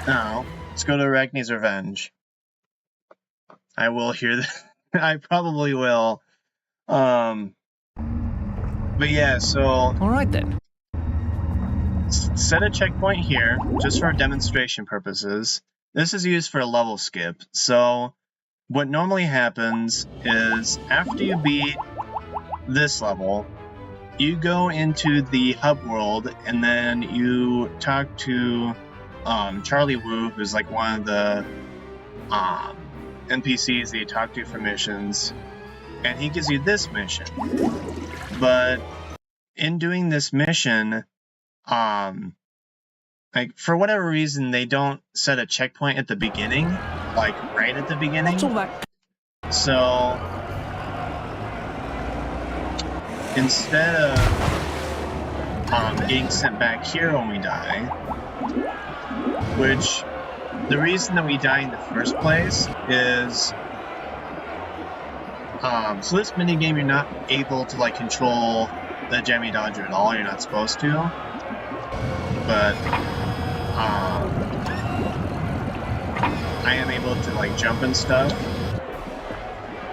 Now, let's go to Arachne's Revenge. I will hear that. I probably will. But yeah, so... Alright then. Set a checkpoint here, just for demonstration purposes. This is used for a level skip. So, what normally happens is, after you beat this level, you go into the hub world, and then you talk to... Charlie Wu, who's like one of the NPCs that you talk to for missions, and he gives you this mission. But in doing this mission, like for whatever reason, they don't set a checkpoint at the beginning, like right at the beginning. What's all that? So instead of getting sent back here when we die, which the reason that we die in the first place is so this minigame you're not able to like control the Jammy Dodger at all, you're not supposed to, but I am able to like jump and stuff.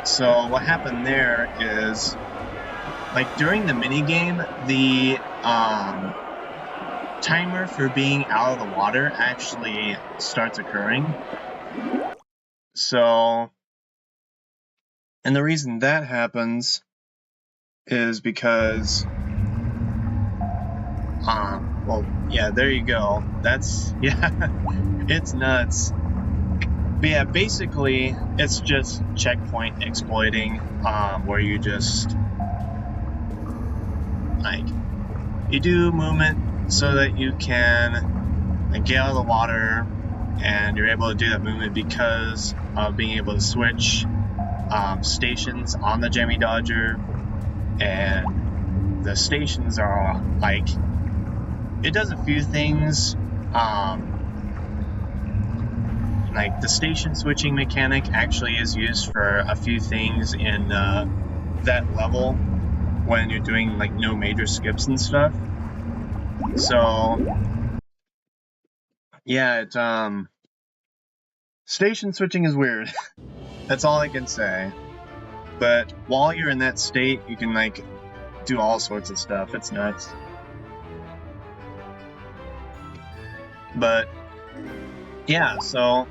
So what happened there is, like during the minigame, the timer for being out of the water actually starts occurring. So, and the reason that happens is because, well, yeah, there you go. That's, yeah, it's nuts. But yeah, basically, it's just checkpoint exploiting, where you just, like, you do movement so that you can like, get out of the water, and you're able to do that movement because of being able to switch stations on the Jammy Dodger, and the stations are, like, it does a few things, like the station switching mechanic actually is used for a few things in that level when you're doing like no major skips and stuff. So yeah, it station switching is weird. That's all I can say. But while you're in that state, you can like do all sorts of stuff. It's nuts. But yeah, so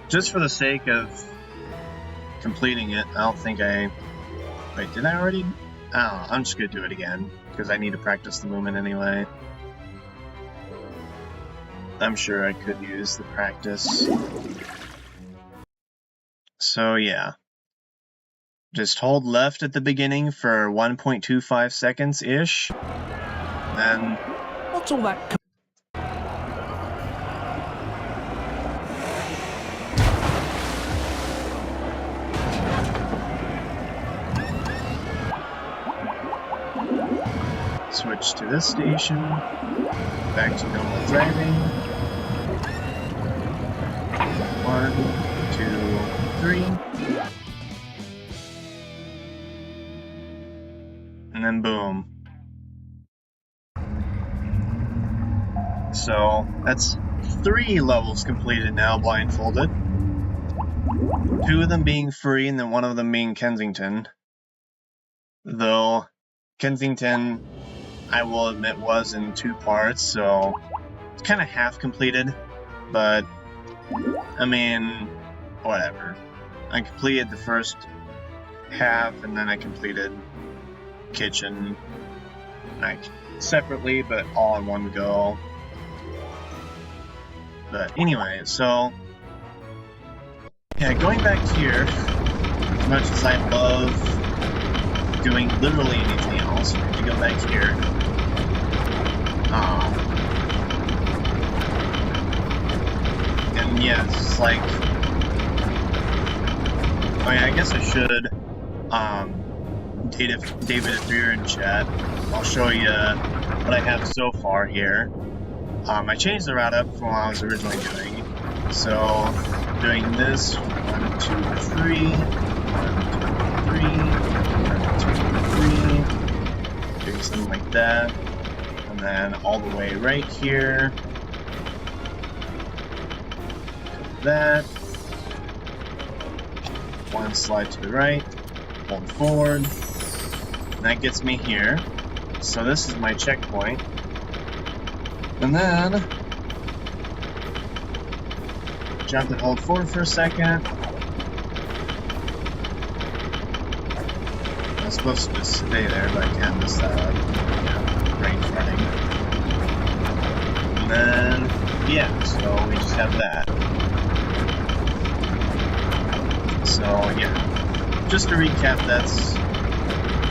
just for the sake of completing it, I don't think I... Wait, did I already? Oh, I'm just gonna do it again, because I need to practice the movement anyway. I'm sure I could use the practice. So yeah. Just hold left at the beginning for 1.25 seconds-ish. Then... What's all that switch to this station, back to normal driving. 1, 2, 3. And then boom. So that's 3 levels completed now, blindfolded. 2 of them being free and then 1 of them being Kensington. Though Kensington, I will admit, was in 2 parts, so it's kind of half completed, but I mean, whatever. I completed the first half, and then I completed Kitchen, like, separately, but all in one go. But anyway, so, yeah, going back here, as much as I love doing literally anything else, to go back here, and yeah, it's like, oh yeah, I guess I should, David, if you're in chat, I'll show you what I have so far here. I changed the route up from what I was originally doing. So, doing this, 1, 2, 3, 1, 2, 3, 1, 2, 3, doing something like that, and then all the way right here, that, 1 slide to the right, hold forward, and that gets me here. So this is my checkpoint. And then jump and hold forward for a second. I'm supposed to just stay there, but I can't miss that up. Yeah, range running. And then, yeah, so we just have that. So, yeah. Just to recap, that's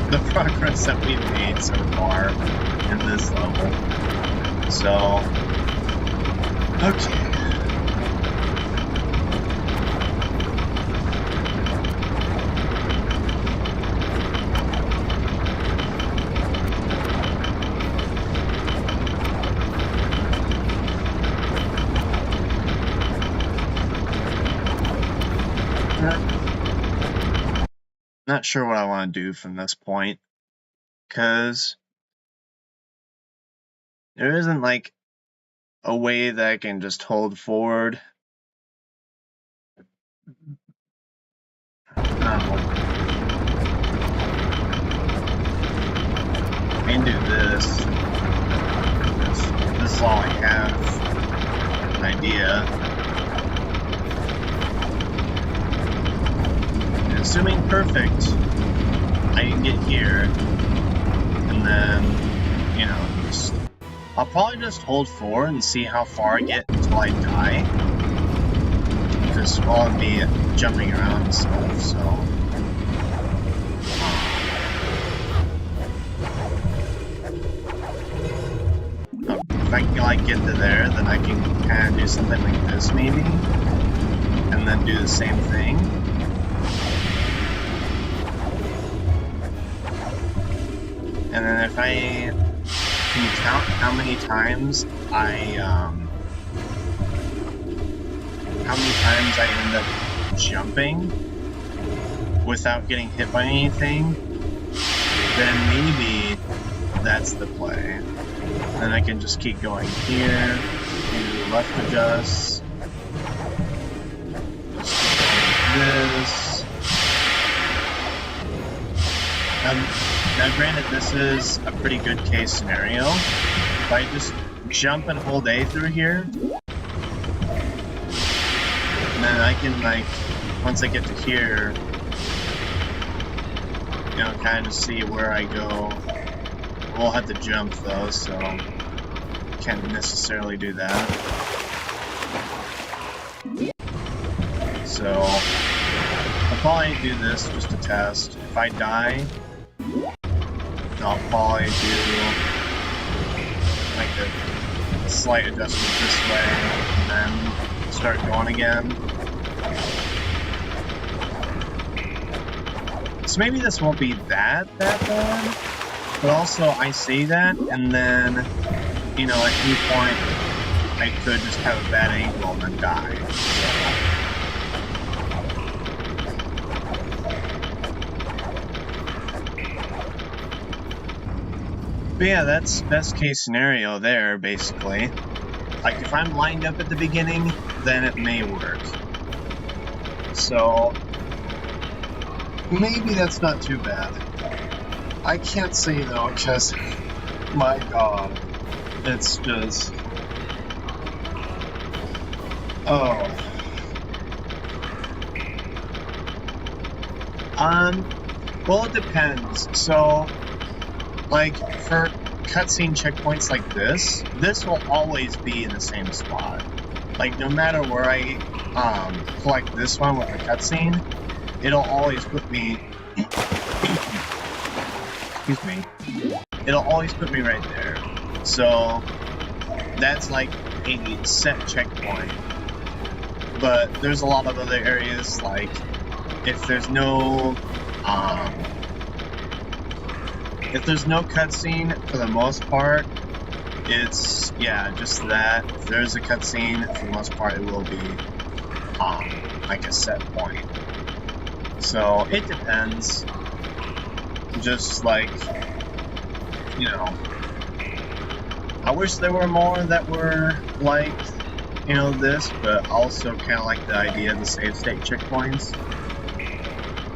the progress that we've made so far in this level. So, okay. Not sure what I want to do from this point, because there isn't like a way that I can just hold forward. I can do this. This is all I have. An idea. And assuming perfect, I can get here, and then, you know, I'll probably just hold forward and see how far I get until I die. Because I'll be jumping around and stuff, so. If I can like get to there, then I can kind of do something like this maybe, and then do the same thing. And then if I can count how many times I end up jumping without getting hit by anything, then maybe that's the play. Then I can just keep going here, do left adjust, just keep going like this. Now granted, this is a pretty good case scenario. If I just jump and hold A through here, and then I can, like, once I get to here, you know, kind of see where I go. We'll have to jump though, so can't necessarily do that. So I'll probably do this just to test. If I die, I'll probably do like a slight adjustment this way, and then start going again. So maybe this won't be that bad, but also I say that, and then, you know, at any point I could just have a bad angle and then die. But yeah, that's best case scenario there, basically. Like, if I'm lined up at the beginning, then it may work. So, maybe that's not too bad. I can't say though, because, my god, it's just... Oh. Well, it depends. So, like, for cutscene checkpoints like this will always be in the same spot. Like, no matter where I collect this one with the cutscene, it'll always put me... Excuse me. It'll always put me right there. So, that's like a set checkpoint. But there's a lot of other areas, like, if there's no cutscene, for the most part, it's, yeah, just that. If there's a cutscene, for the most part, it will be, like a set point. So, it depends. Just, like, you know, I wish there were more that were, like, you know, this, but also kind of like the idea of the save state checkpoints.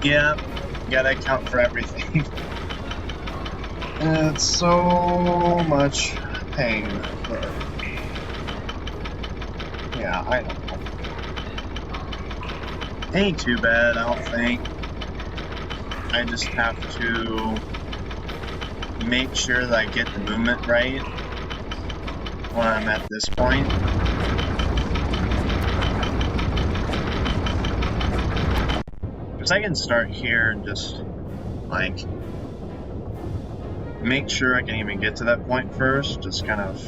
Yeah, gotta account for everything. It's so much pain, but yeah, I don't know. Ain't too bad, I don't think. I just have to make sure that I get the movement right when I'm at this point. Because I can start here and just, like, make sure I can even get to that point first, just kind of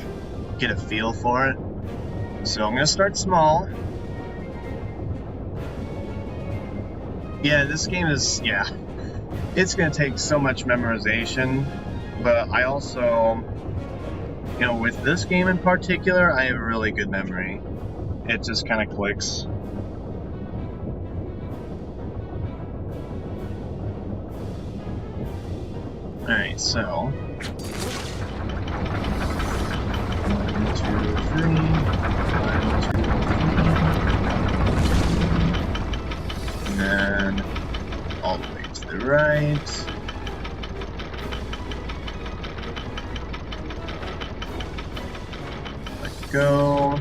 get a feel for it. So I'm going to start small. Yeah, this game is, yeah, it's going to take so much memorization, but I also, you know, with this game in particular, I have a really good memory. It just kind of clicks. Alright, so 1, 2, 3. 1, 2, 3. And then all the way to the right. Let go.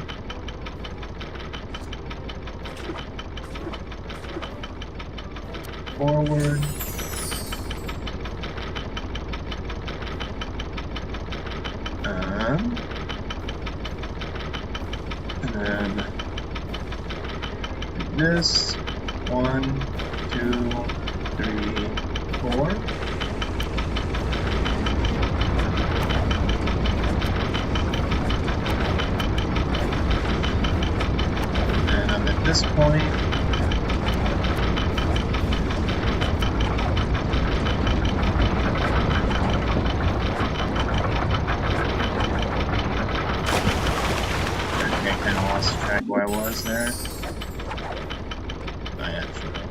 Forward. And then do this. 1, 2, 3, 4. And I'm at this point. Where I was there. I actually.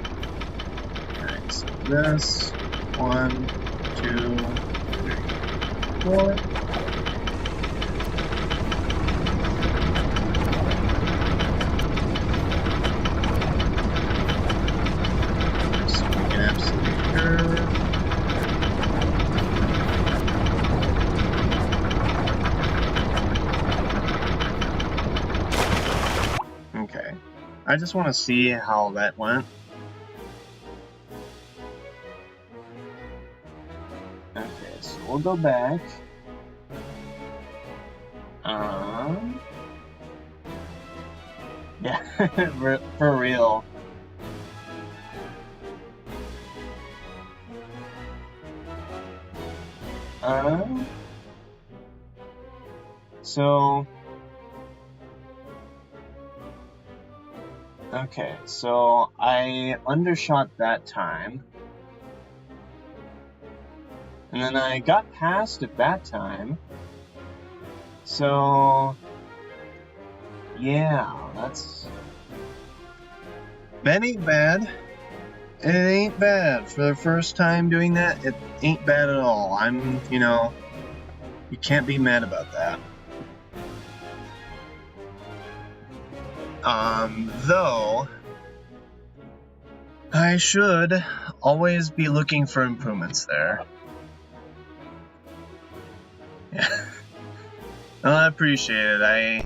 Alright, so this 1, 2, 3, 4. So we can absolutely curve. Okay, I just want to see how that went. Okay, so we'll go back. Yeah, for real. So. Okay, so I undershot that time. And then I got past it that time. So yeah, that ain't bad. It ain't bad. For the first time doing that, it ain't bad at all. You can't be mad about that. Though, I should always be looking for improvements there. Yeah. Well, I appreciate it.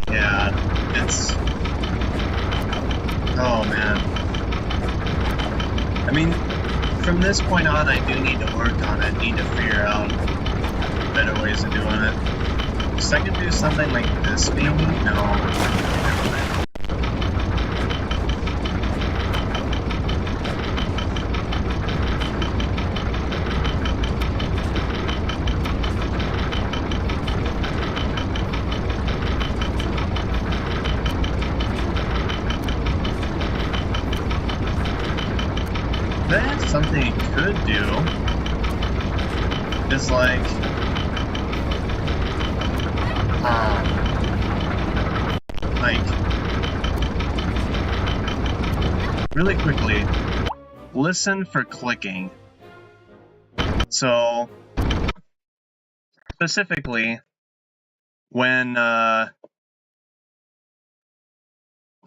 It's... Oh, man. I mean, from this point on, I do need to work on it. Need to figure out better ways of doing it. Because I could do something like this, maybe? No. Never mind. That's something it could do. Is like, really quickly, listen for clicking. So, specifically, when, like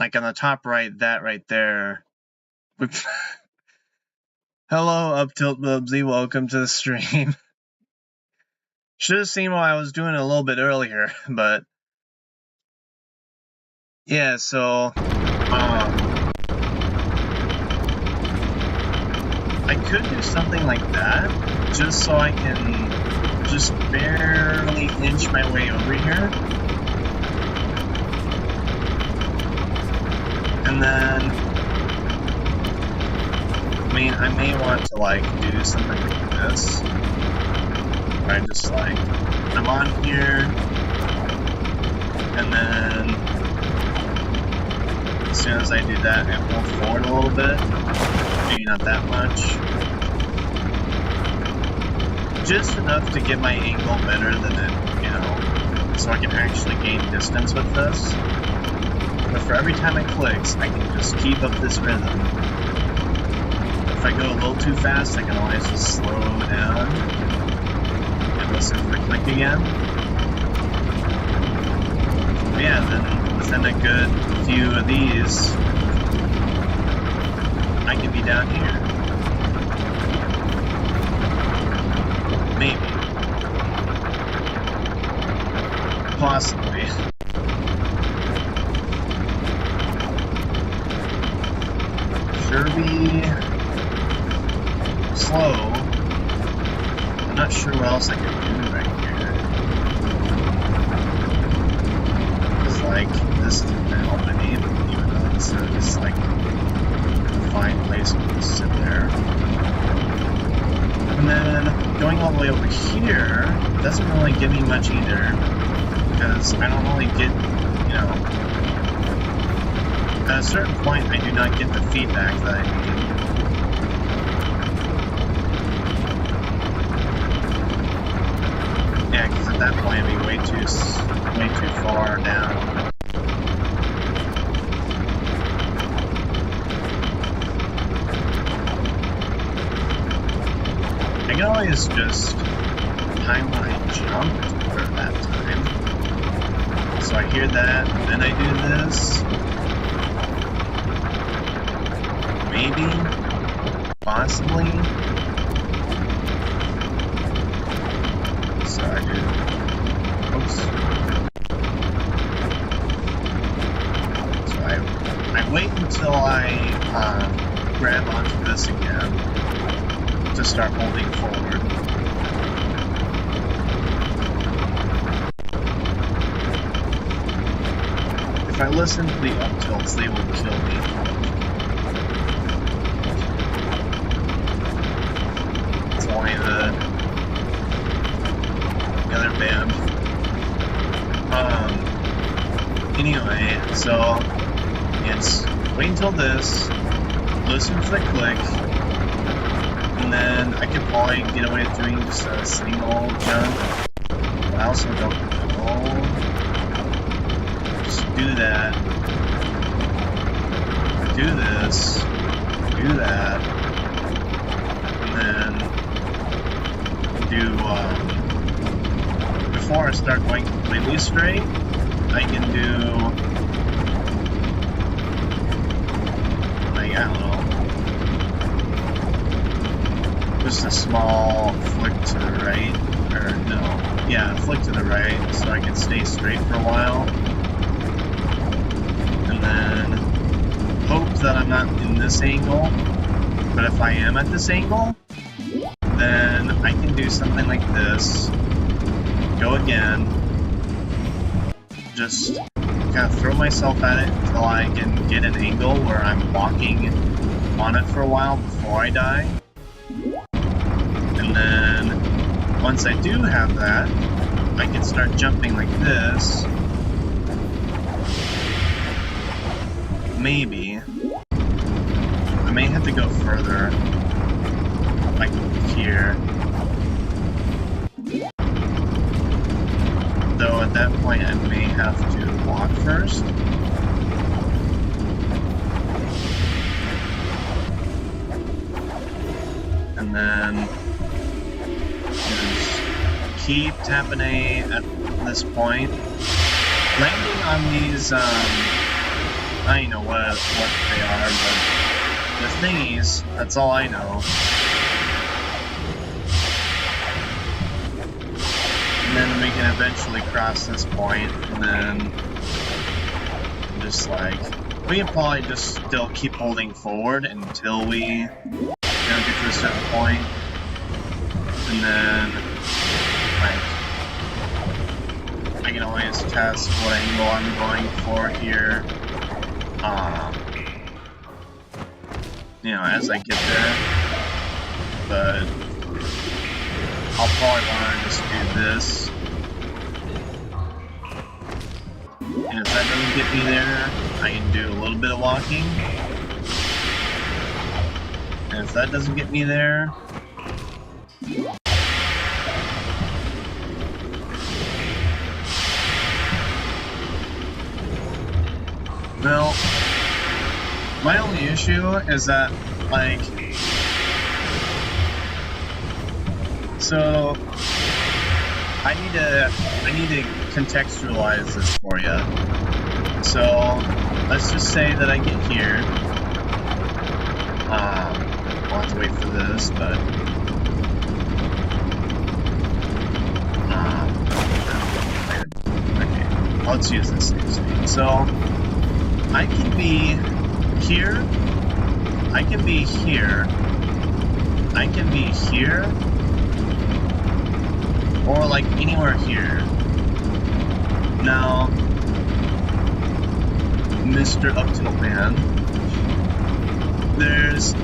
on the top right, that right there. Hello, Uptilt Bubsy, welcome to the stream. Should have seen what I was doing a little bit earlier, but yeah, so I could do something like that, just so I can just barely inch my way over here. And then, I mean, I may want to like do something like this. Where I just like, I'm on here, and then as soon as I do that, I move forward a little bit. Maybe not that much. Just enough to get my angle better than it, so I can actually gain distance with this. But for every time it clicks, I can just keep up this rhythm. If I go a little too fast, I can always just slow down. I listen for the click again. But yeah, then within a good few of these, I can be down here. Maybe. Possibly. Sure be slow. I'm not sure what else I can do right here. Because, like, this isn't gonna help me, even though it's just like a fine place to sit there. And then going all the way over here doesn't really give me much either, because I don't really get, you know, at a certain point I do not get the feedback that I need. Yeah, because at that point I'd be way too far down. I can always just time when I jump for that time. So I hear that, then I do this. Maybe, possibly. So I do. Oops. So I wait until I grab onto this again to start holding forward. If I listen to the up tilts, they will kill me. It's only the other band. Anyway, so it's wait until this, listen for the click, and then I could probably get away with doing just a single jump. But I also don't know. Just do that. Do this. Do that. And then do, before I start going completely straight, I can do, like, I don't know, just a small flick to the right, or no, yeah, flick to the right, so I can stay straight for a while, and then hope that I'm not in this angle, but if I am at this angle, then I can do something like this, go again, just kind of throw myself at it until I can get an angle where I'm walking on it for a while before I die. And then, once I do have that, I can start jumping like this. Maybe. I may have to go further. Like here. Though at that point I may have to walk first. And then just keep tapping A at this point. Landing on these, I don't know what they are, but the thingies, that's all I know. And then we can eventually cross this point, and then just like, we can probably just still keep holding forward until we, you know, get to a certain point, and then, like, I can always test what angle I'm going for here, you know, as I get there, but I'll probably want to just do this. And if that doesn't get me there, I can do a little bit of walking. And if that doesn't get me there, well, my only issue is that, like, so I need to contextualize this for you. So let's just say that I get here. I'll have to wait for this, but okay, let's use this state. So I can be here. I can be here. I can be here. Or like anywhere here. Now, Mr. Uptilt Man, there's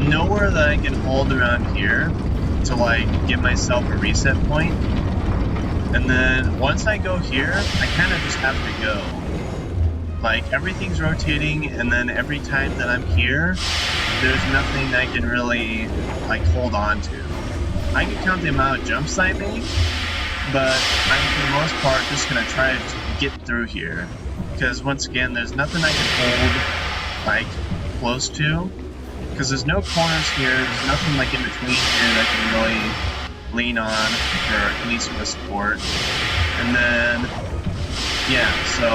nowhere that I can hold around here to like give myself a reset point. And then once I go here, I kind of just have to go. Like everything's rotating, and then every time that I'm here, there's nothing I can really like hold on to. I can count the amount of jumps I make, but I'm for the most part just gonna try to get through here. Because once again, there's nothing I can hold like close to. Because there's no corners here, there's nothing like in between here that I can really lean on for any sort of support. And then, yeah, so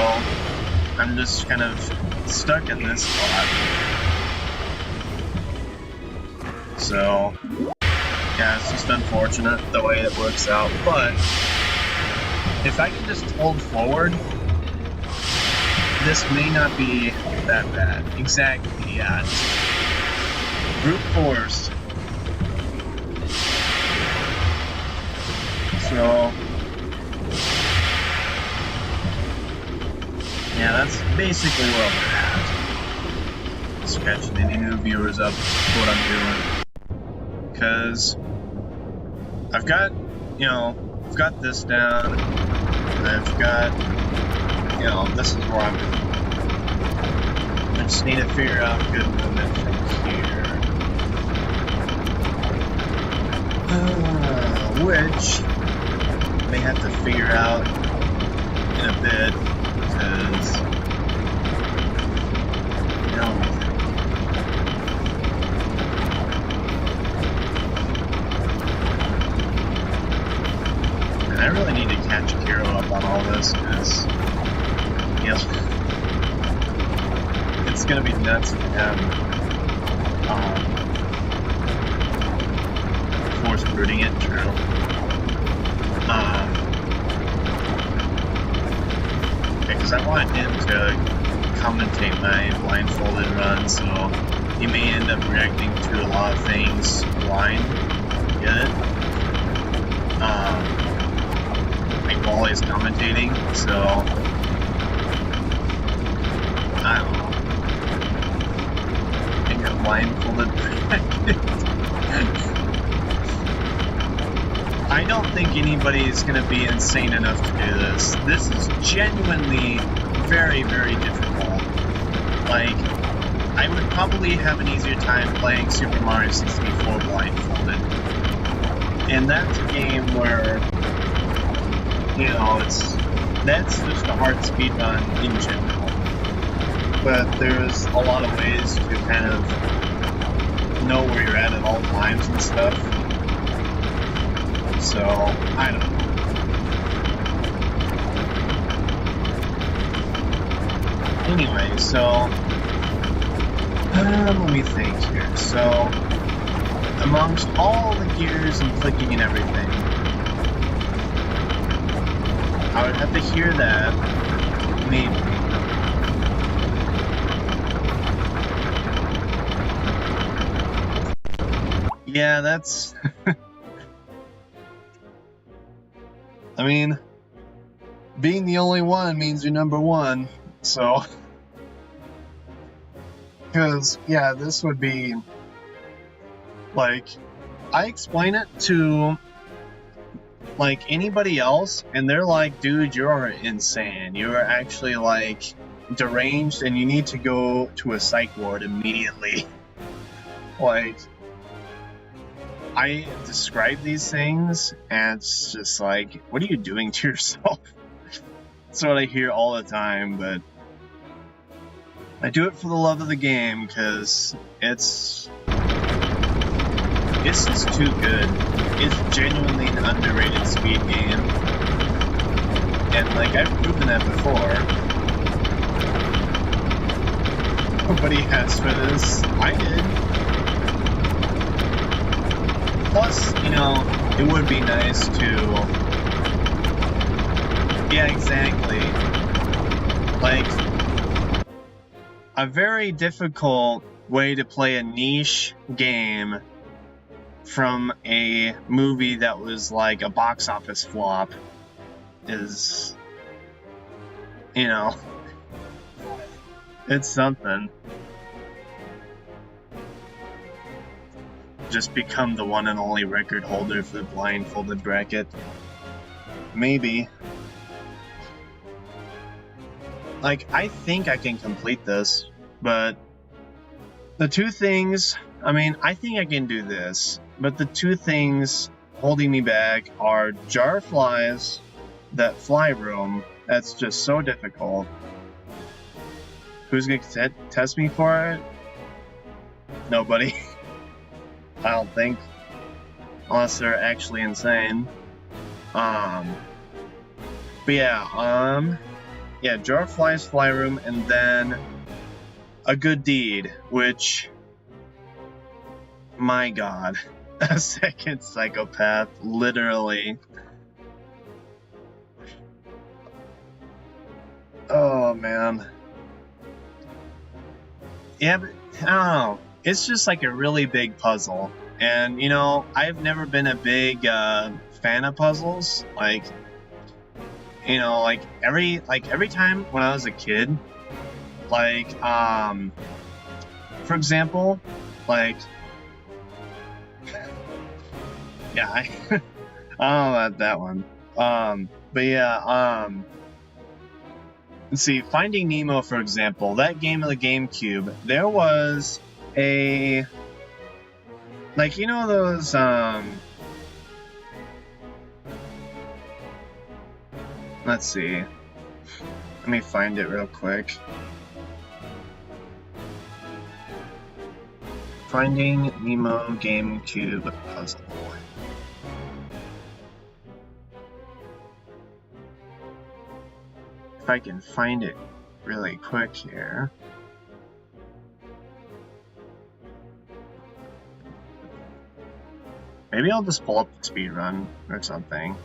I'm just kind of stuck in this spot. So, yeah, it's just unfortunate the way it works out, but if I can just hold forward, this may not be that bad. Exactly, yeah. Brute force. So, yeah, that's basically where we're at. Just catching any new viewers up to what I'm doing. Because I've got, I've got this down, and I've got, this is where I'm going. I just need to figure out good movement from here. Which I may have to figure out in a bit, because, I really need to catch Kiro up on all this, because, it's gonna be nuts for him, force brooding it, true. Because I want him to commentate my blindfolded run, so he may end up reacting to a lot of things blind, get it? While he's commentating, so I don't know. I think a blindfolded I don't think anybody's gonna be insane enough to do this. This is genuinely very, very difficult. Like, I would probably have an easier time playing Super Mario 64 blindfolded. And that's a game where that's just a hard speed run in general. But there's a lot of ways to kind of know where you're at all times and stuff. So, I don't know. Anyway, so, let me think here. So, amongst all the gears and clicking and everything, I would have to hear that, maybe. Yeah, that's... I mean, being the only one means you're number one, so... Because, yeah, this would be... Like, I explain it to... like anybody else, and they're like, dude, you're insane. You're actually like deranged and you need to go to a psych ward immediately. Like, I describe these things and it's just like, what are you doing to yourself? That's what I hear all the time, but I do it for the love of the game, because it's This is too good. It's genuinely an underrated speed game. And, like, I've proven that before. Nobody asked for this. I did. Plus, you know, it would be nice to... Yeah, exactly. Like, a very difficult way to play a niche game from a movie that was like a box office flop is, you know, it's something. Just become the one and only record holder for the blindfolded bracket. Maybe. Like, I think I can complete this, but the two things, I mean, I think I can do this, but the two things holding me back are jar flies, that fly room, that's just so difficult. Who's going to test me for it? Nobody. I don't think. Unless they're actually insane. But yeah, yeah, jar flies, fly room, and then a good deed, which, my god, a second psychopath, literally. Oh man. Yeah, but I don't know. It's just like a really big puzzle. And, you know, I've never been a big fan of puzzles. Like, you know, like every time when I was a kid, like, for example, like, yeah, I don't know about that one. But yeah, let's see, Finding Nemo, for example, that game of the GameCube, there was a, like, you know those, let's see, let me find it real quick. Finding Nemo GameCube puzzle. If I can find it really quick here. Maybe I'll just pull up the speedrun or something.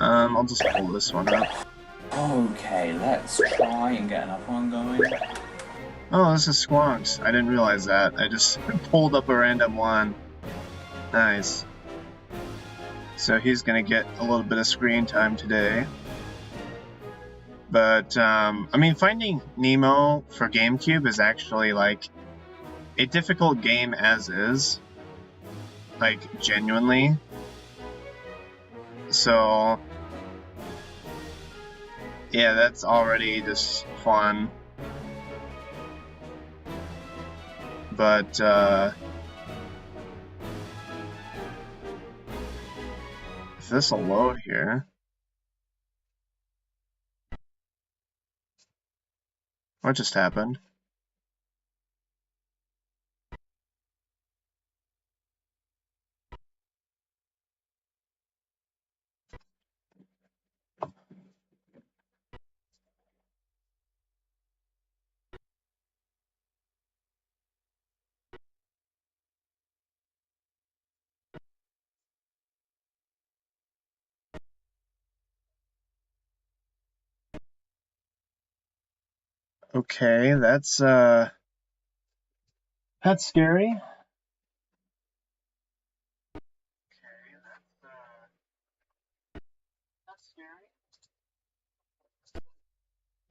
I'll just pull this one up. Okay, let's try and get another one going. Oh, this is Squonks. I didn't realize that. I just pulled up a random one. Nice. So he's gonna get a little bit of screen time today. But, I mean, Finding Nemo for GameCube is actually, like, a difficult game as is. Like, genuinely. So, yeah, that's already just fun. But, if this will load here. What just happened? Okay, that's scary.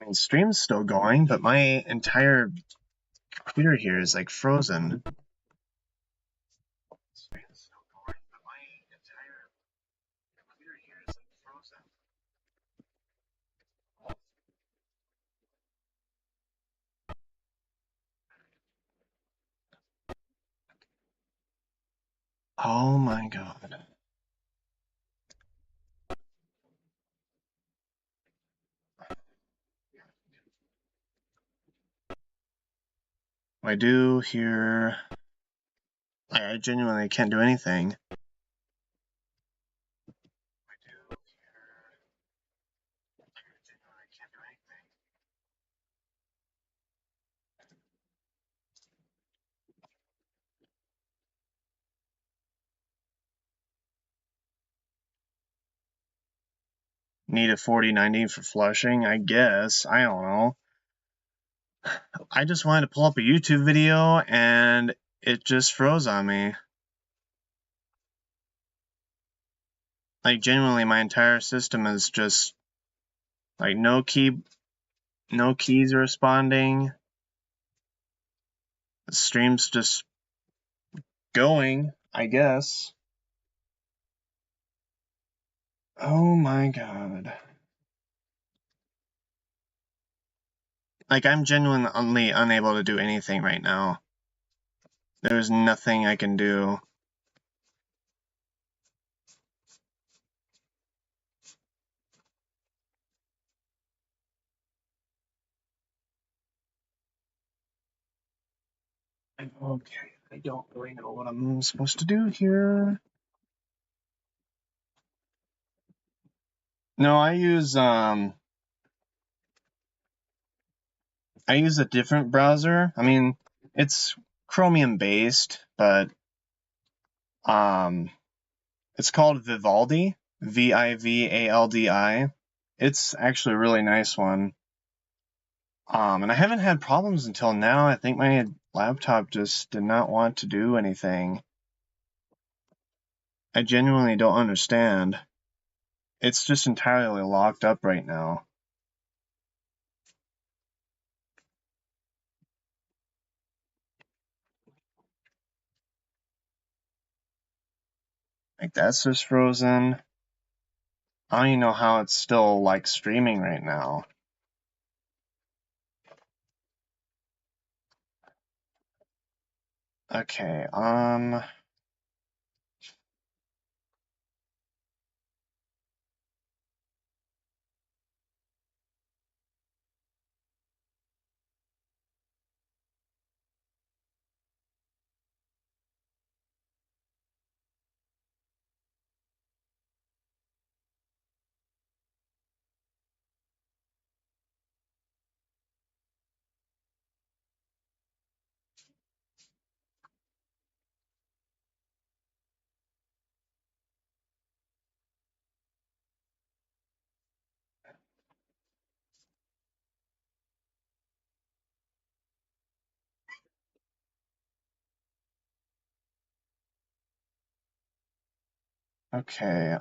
I mean, stream's still going, but my entire computer here is like frozen. Stream's still going, but my entire computer here is like frozen. Oh my god. I do here? I genuinely can't do anything. Need a 4090 for flushing? I guess. I don't know. I just wanted to pull up a YouTube video and it just froze on me. Like, genuinely, my entire system is just like no keys responding. The stream's just going, I guess. Oh my god. Like, I'm genuinely unable to do anything right now. There's nothing I can do. Okay, I don't really know what I'm supposed to do here. No, I use a different browser. I mean, it's Chromium based, but it's called Vivaldi, Vivaldi. It's actually a really nice one. And I haven't had problems until now. I think my laptop just did not want to do anything. I genuinely don't understand. It's just entirely locked up right now. Like, that's just frozen. I don't even know how it's still, like, streaming right now. Okay, okay,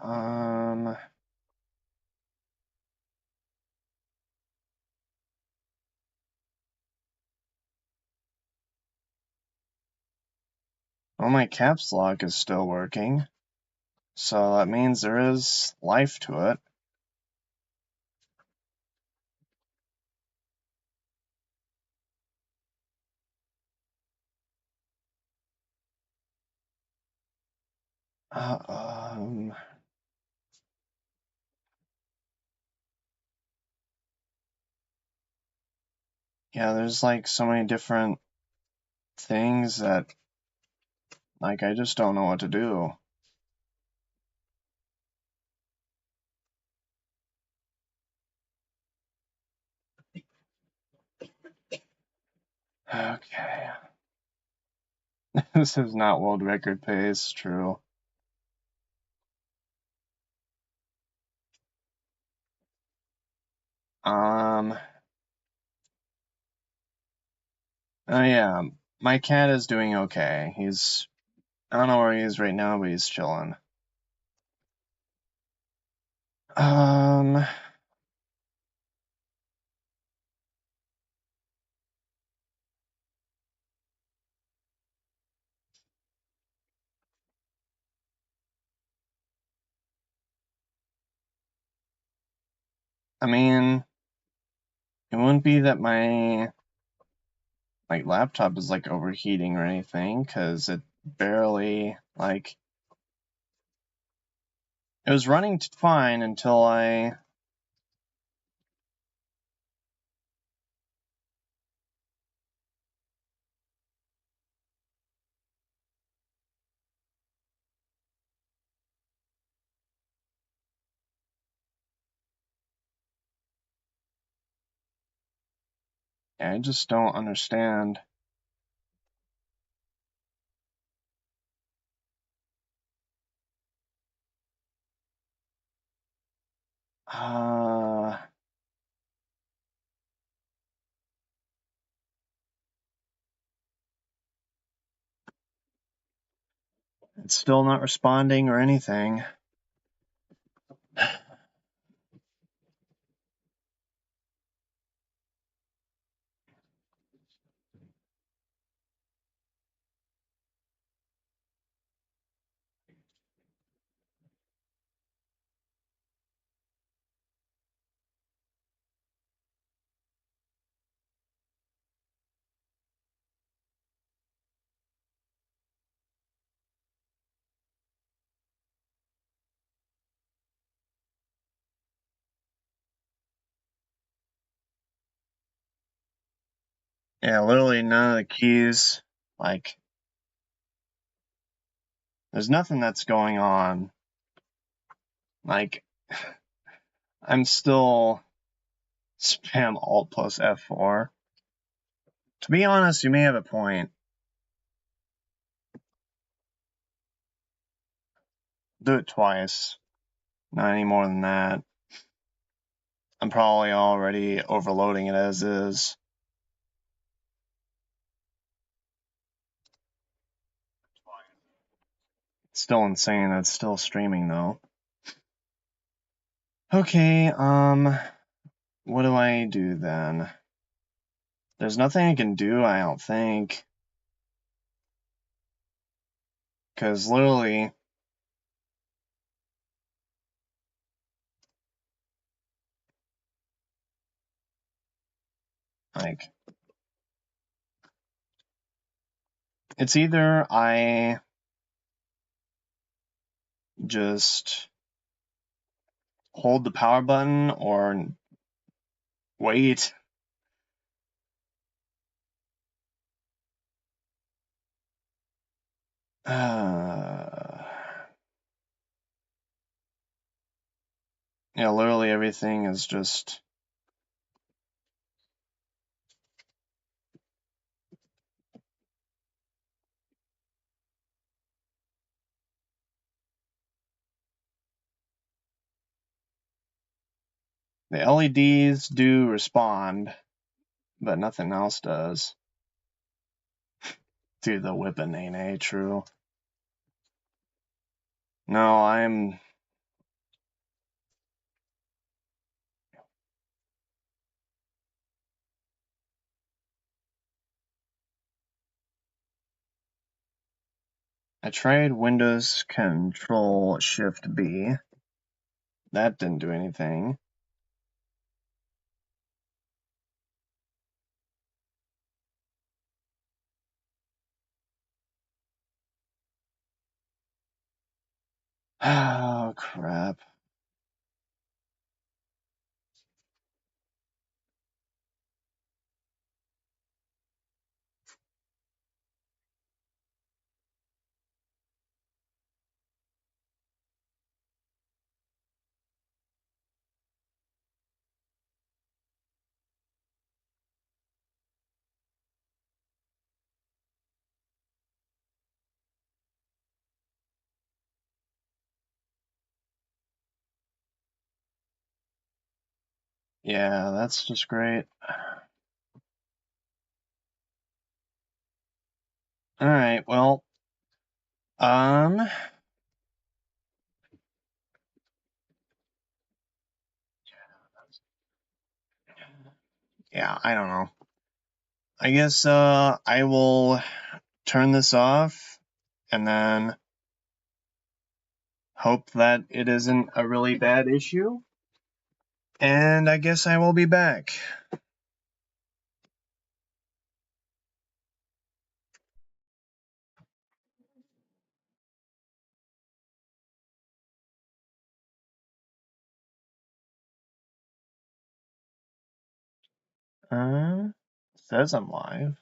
well, my caps lock is still working, so that means there is life to it. Yeah, there's like so many different things that, like, I just don't know what to do. Okay. This is not world record pace, true. Oh yeah, my cat is doing okay. I don't know where he is right now, but he's chilling. I mean, it wouldn't be that my laptop is like overheating or anything, because it barely, like, it was running fine until I Yeah, I just don't understand. It's still not responding or anything. Yeah, literally none of the keys, like, there's nothing that's going on. Like, I'm still spam Alt plus F4. To be honest, you may have a point. Do it twice. Not any more than that. I'm probably already overloading it as is. It's still insane that it's still streaming though. Okay, what do I do then? There's nothing I can do, I don't think. Because literally, like, it's either I just hold the power button or wait. Yeah, literally everything is just... The LEDs do respond, but nothing else does. Dude, the whipping ain't a true. No, I tried Windows Control Shift B. That didn't do anything. Oh, crap. Yeah, that's just great. Alright, well, yeah, I don't know. I guess, I will turn this off and then hope that it isn't a really bad issue. And I guess I will be back. Says I'm live.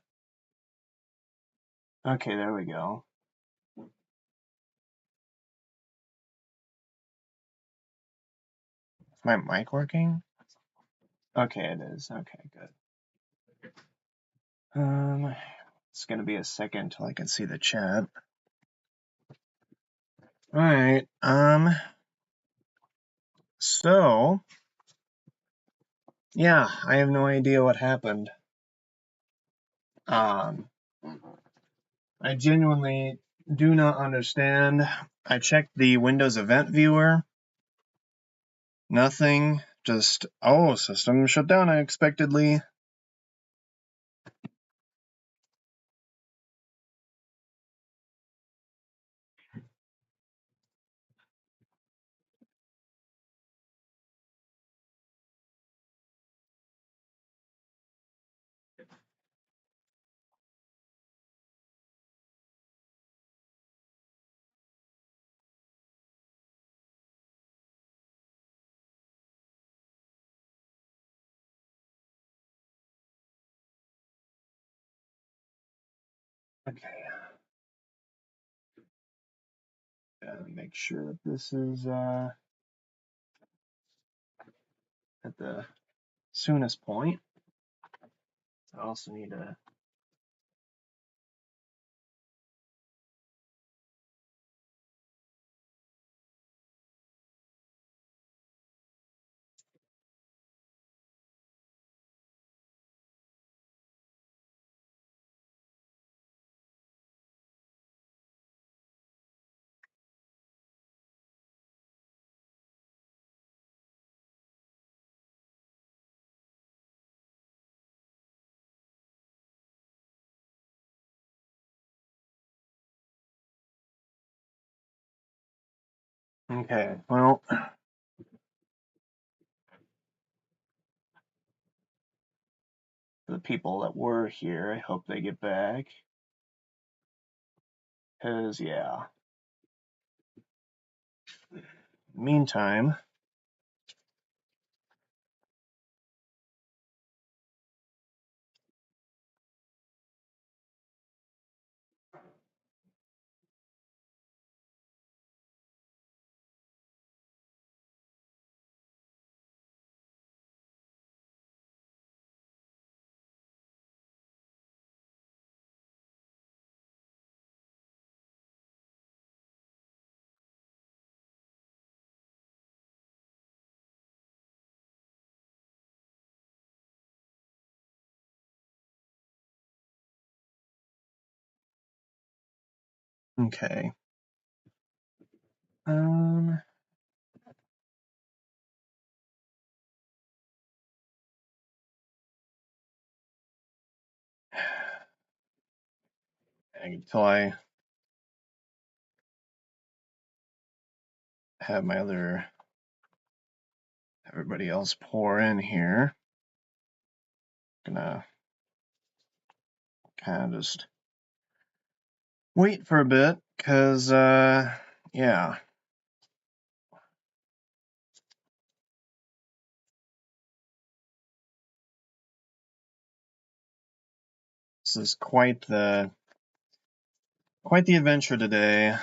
Okay, there we go. Is my mic working? Okay, it is. Okay, good. It's gonna be a second until I can see the chat. Alright, so, yeah, I have no idea what happened. I genuinely do not understand. I checked the Windows event viewer. Nothing. Just, oh, system shut down unexpectedly. Okay. Make sure that this is at the soonest point. I also need to. Okay, well, the people that were here, I hope they get back. Because, yeah. Meantime, okay. Um, until I have my other everybody else pour in here, gonna kind of just wait for a bit, because, yeah. This is quite the adventure today.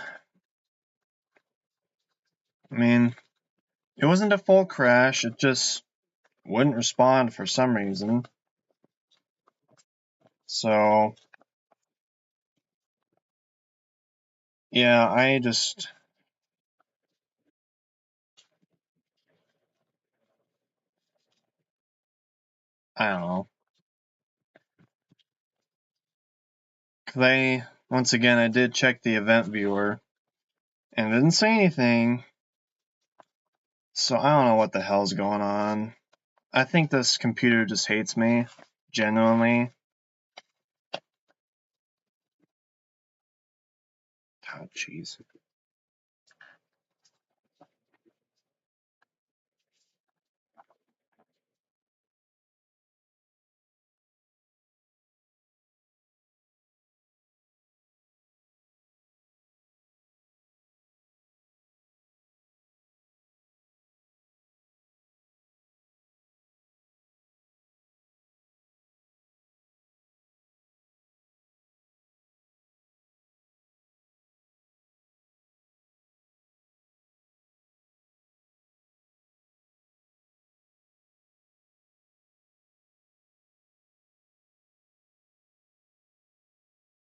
I mean, it wasn't a full crash, it just wouldn't respond for some reason. So, yeah, I don't know. Once again, I did check the event viewer, and it didn't say anything, so I don't know what the hell's going on. I think this computer just hates me, genuinely. Oh, jeez.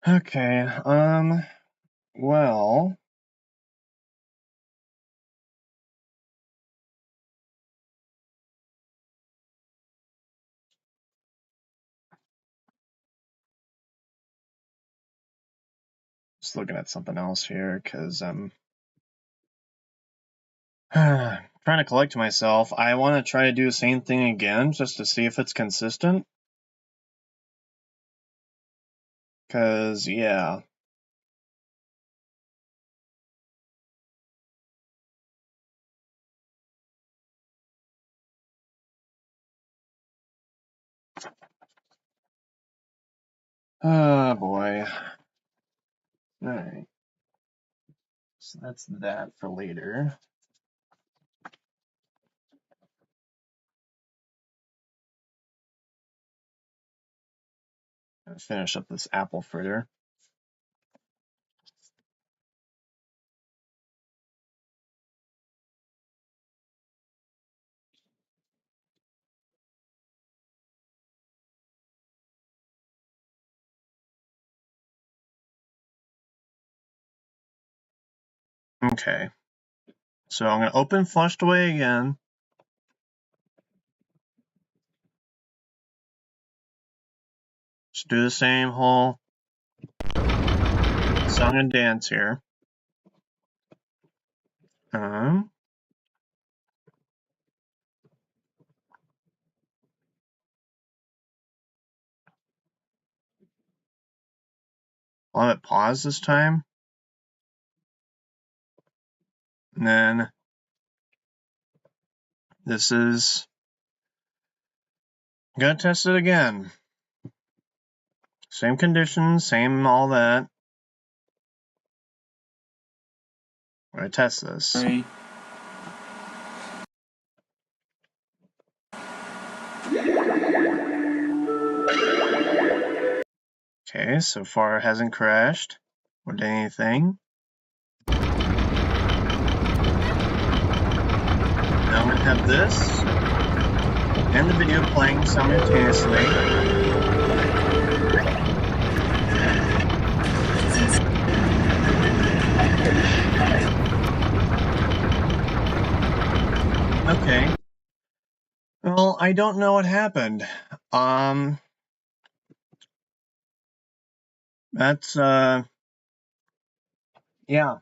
Okay, well... Just looking at something else here, because I'm trying to collect myself. I want to try to do the same thing again, just to see if it's consistent. Because, yeah. Oh, boy. Alright. So that's that for later. I'll finish up this apple fritter. Okay. So I'm going to open flushed away again. Just do the same whole song and dance here. I'll have it pause this time. And then this is... I'm going to test it again. Same conditions, same all that. I'm going to test this. 3. Okay, so far it hasn't crashed or done anything. Now I'm going to have this and the video playing simultaneously. Okay. Well, I don't know what happened. That's, yeah.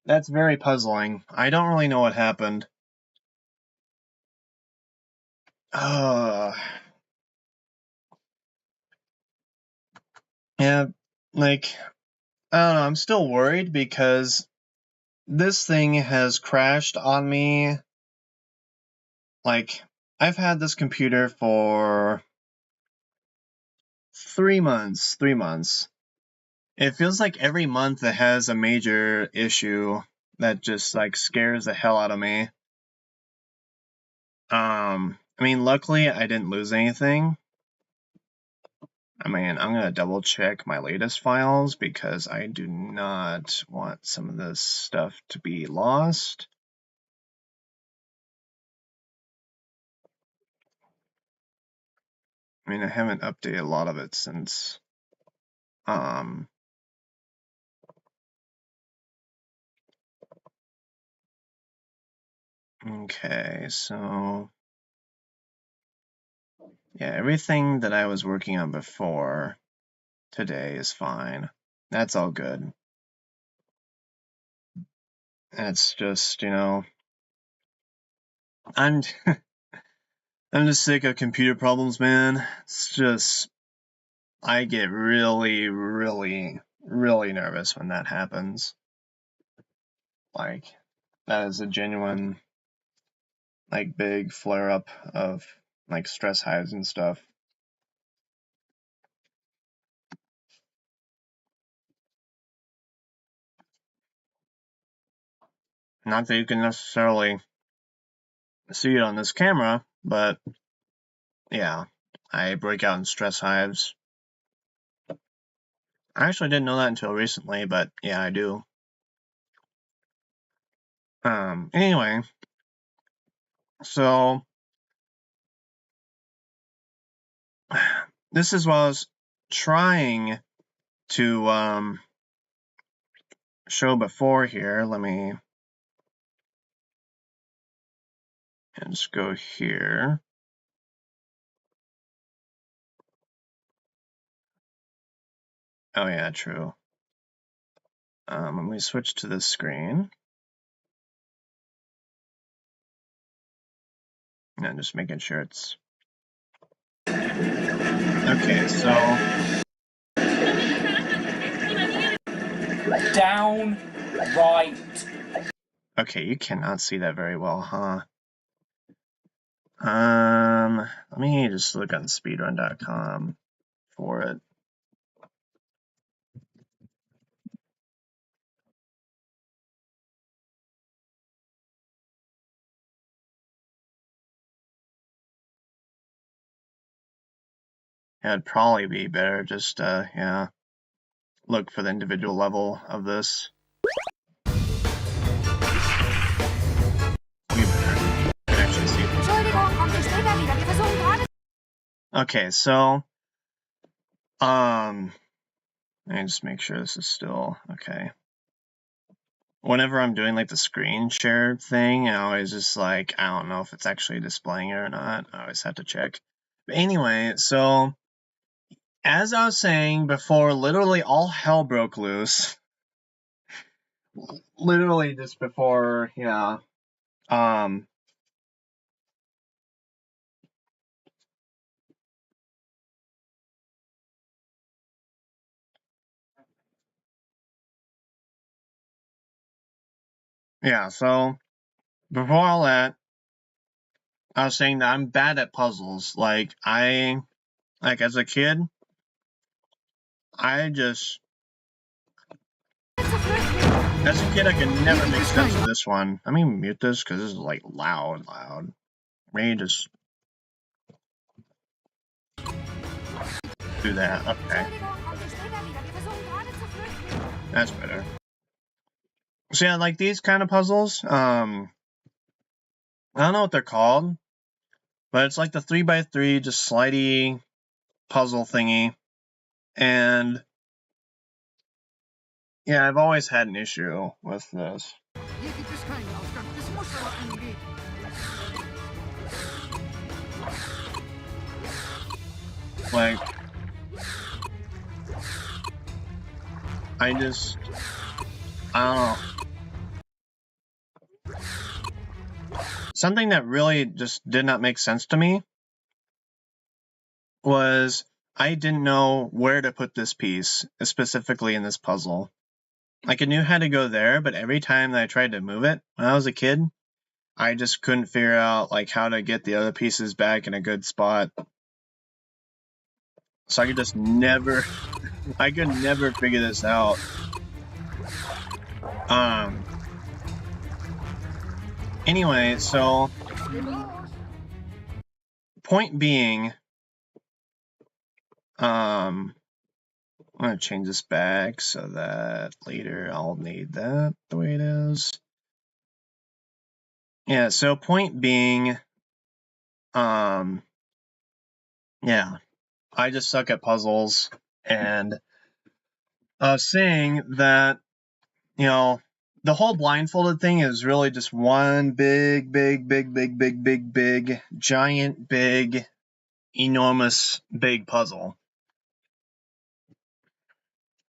That's very puzzling. I don't really know what happened. Yeah, like, I don't know, I'm still worried because this thing has crashed on me. Like, I've had this computer for 3 months. 3 months. It feels like every month it has a major issue that just, like, scares the hell out of me. I mean, luckily I didn't lose anything. I mean, I'm gonna double check my latest files because I do not want some of this stuff to be lost. I mean, I haven't updated a lot of it since, okay, so, yeah, everything that I was working on before today is fine. That's all good. It's just, you know, I'm I'm just sick of computer problems, man. It's just, I get really, really, really nervous when that happens. Like, that is a genuine, like, big flare-up of, like, stress hives and stuff. Not that you can necessarily see it on this camera, but yeah, I break out in stress hives. I actually didn't know that until recently, but yeah, I do. Anyway, so this is what I was trying to show before here. Let me just go here. Oh yeah, true. Let me switch to this screen. And just making sure it's okay. So Down, right. okay, you cannot see that very well, huh? Let me just look on speedrun.com for it. Yeah, it'd probably be better just yeah, look for the individual level of this. We better actually see it. Entschuldigung, kommt nicht später wieder. Wir versuchen gerade. Okay, so let me just make sure this is still okay. Whenever I'm doing like the screen share thing, I always just like, I don't know if it's actually displaying it or not. I always have to check. But anyway, so as I was saying before, literally all hell broke loose. Literally just before, yeah. Yeah, so before all that, I was saying that I'm bad at puzzles. Like as a kid, I just as a kid I could never make sense of this one. Let me mute this because this is like loud. Let me just do that. Okay, Entschuldigung, kommt nicht später wieder. Wir versuchen gerade zu flüchten. that's better. So yeah, like these kind of puzzles, I don't know what they're called, but it's like the 3x3 just slidey puzzle thingy. And yeah, I've always had an issue with this. Hier gibt es keinen Ausgang. Es muss aber einen geben. Like, I don't know. Something that really just did not make sense to me was I didn't know where to put this piece, specifically in this puzzle. Like, I knew how to go there, but every time that I tried to move it when I was a kid, I just couldn't figure out like how to get the other pieces back in a good spot. So I could just never I could never figure this out. Anyway, so point being, I'm gonna change this back so that later I'll need that the way it is. Yeah, so point being, yeah, I just suck at puzzles, and I was saying that, you know, the whole blindfolded thing is really just one big, giant, big, enormous, big puzzle.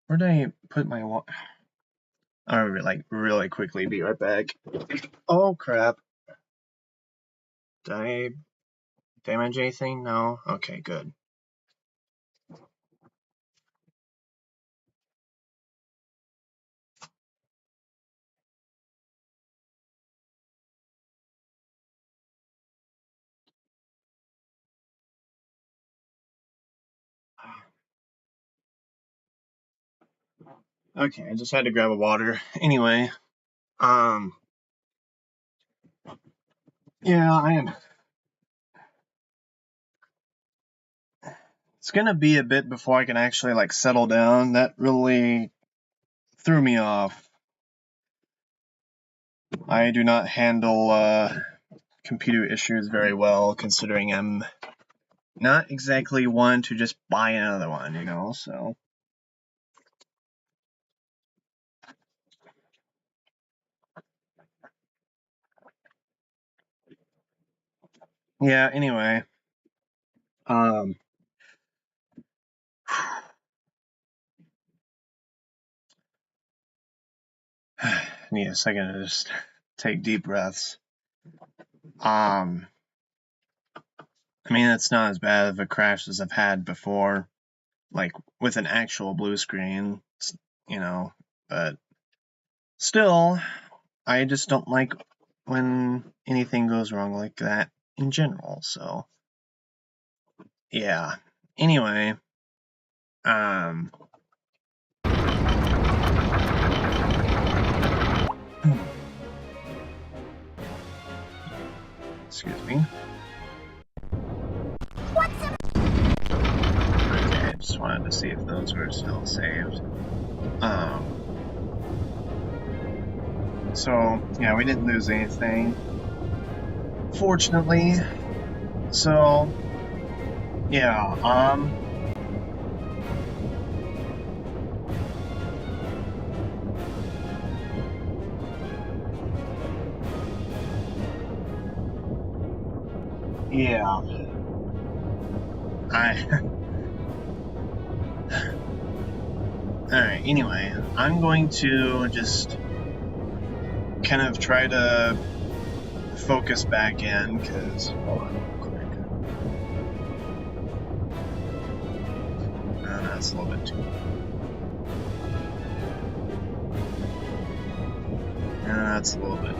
Where did I put my I'll like really quickly be right back. Oh crap. Did I damage anything? No? Okay, good. Okay, I just had to grab a water. Anyway, yeah, I am. It's gonna be a bit before I can actually like settle down. That really threw me off. I do not handle computer issues very well, considering I'm not exactly one to just buy another one, you know, so. Yeah, anyway. Need a second to just take deep breaths. I mean, it's not as bad of a crash as I've had before, like with an actual blue screen, you know, but still, I just don't like when anything goes wrong like that in general, so yeah. Anyway, excuse me. Okay, I just wanted to see if those were still saved. So, yeah, we didn't lose anything, fortunately. So, yeah, yeah. Alright, anyway, I'm going to just kind of try to focus back in, because, hold on real quick. No, that's a little bit too. No, that's a little bit.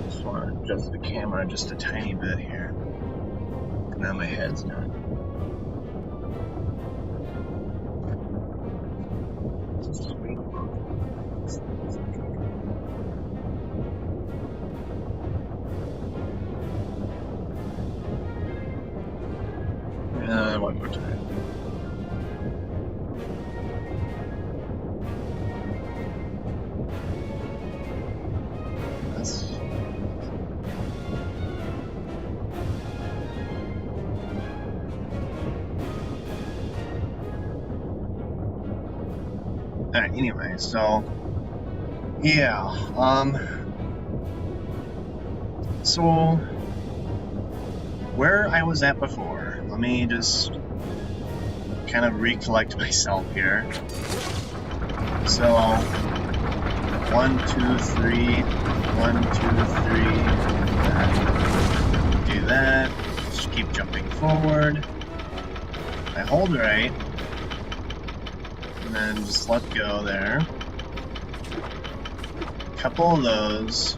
Just want to adjust the camera just a tiny bit here. Now my head's done. One more time. That's... Alright, anyway, so... Yeah, so... Where I was at before, let me just kind of recollect myself here. So, 1, 2, 3, 1, 2, 3, do that, just keep jumping forward, I hold right, and then just let go there, a couple of those,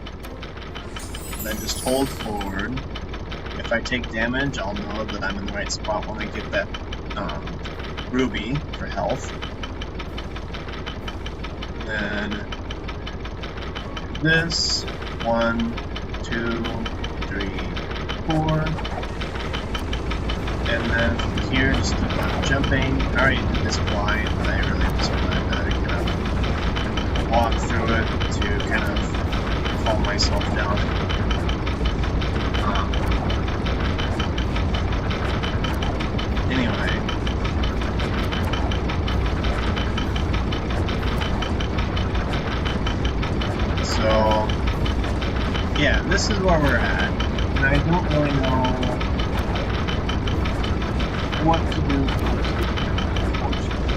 and then just hold forward. If I take damage, I'll know that I'm in the right spot when I get that ruby for health. And then this, 1, 2, 3, 4. And then from here, just keep on jumping. I already did this blind, but I really just wanted to kind of walk through it to kind of calm myself down. Anyway. So, yeah, this is where we're at, and I don't really know what to do first, unfortunately.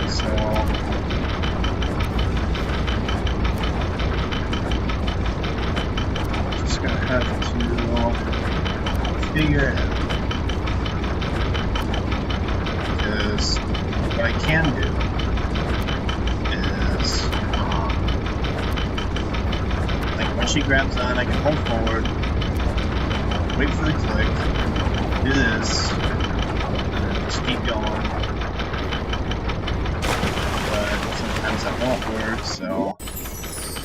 So, just gonna have to figure it out, because what I can do is, like when she grabs on, I can hold forward, wait for the click, do this, and then just keep going, but sometimes that won't work, so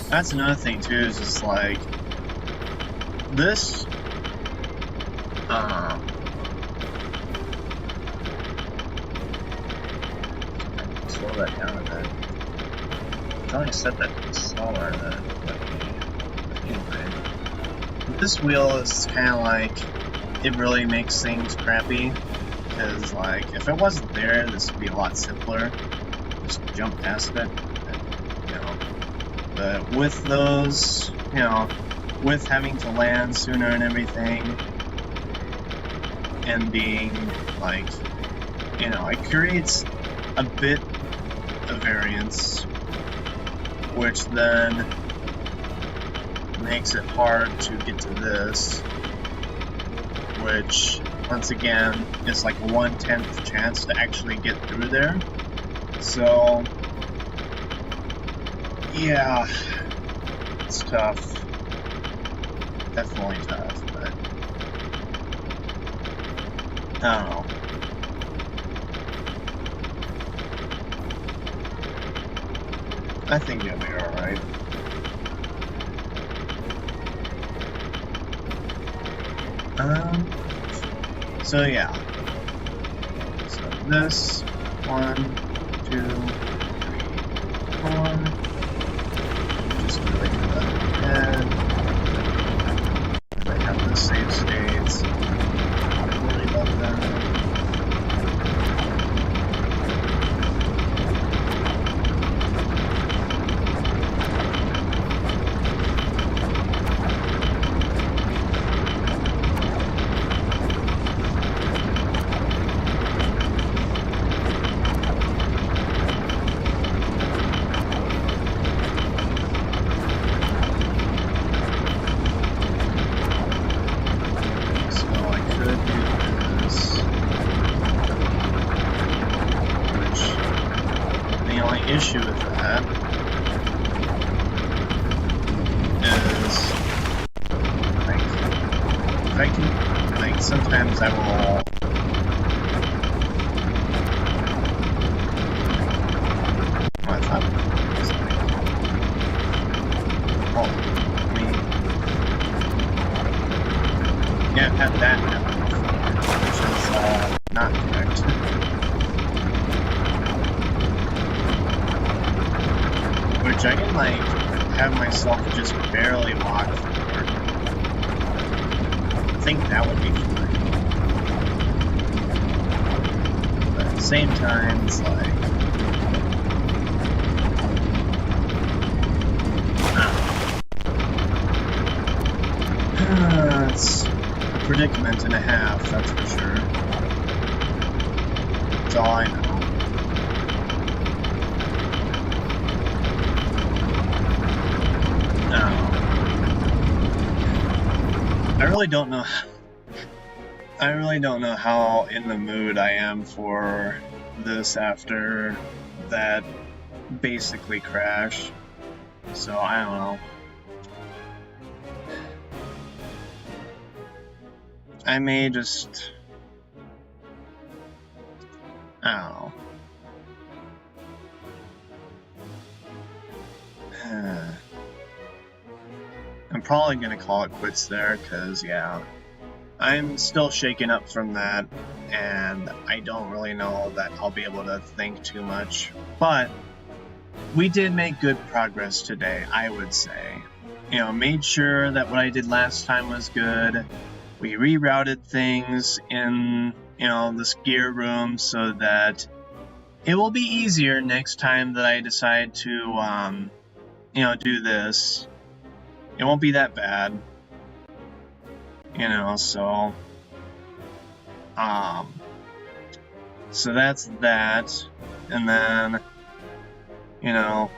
that's another thing too, is just like, this, slow that down a bit. I thought I set that to be smaller than, but anyway. This wheel is kind of like, it really makes things crappy, because like, if it wasn't there, this would be a lot simpler. Just jump past it, and, you know. But with those, you know, with having to land sooner and everything, and being like, you know, it creates a bit of variance, which then makes it hard to get to this, which once again is like a 1/10 chance to actually get through there. So yeah, it's tough. Definitely tough, but I don't know. I think it'll be alright. So yeah. So this, 1, 2, 3, 4. Just really do that ahead. And I have the save states. I really love that. Issue with that is, like, if I can, like, sometimes I will, I thought it was like, well, I mean, yeah, had that happen before, which is, not correct. Which I can, like, have myself just barely walk forward. I think that would be fine. But at the same time, it's like, it's a predicament and a half, that's for sure. That's all I know. I really don't know. I really don't know how in the mood I am for this after that basically crash. So I don't know. I may just, I don't know. I'm probably gonna call it quits there, because, yeah, I'm still shaken up from that, and I don't really know that I'll be able to think too much. But we did make good progress today, I would say. You know, made sure that what I did last time was good. We rerouted things in, you know, this gear room so that it will be easier next time that I decide to, you know, do this. It won't be that bad, you know, so that's that, and then, you know,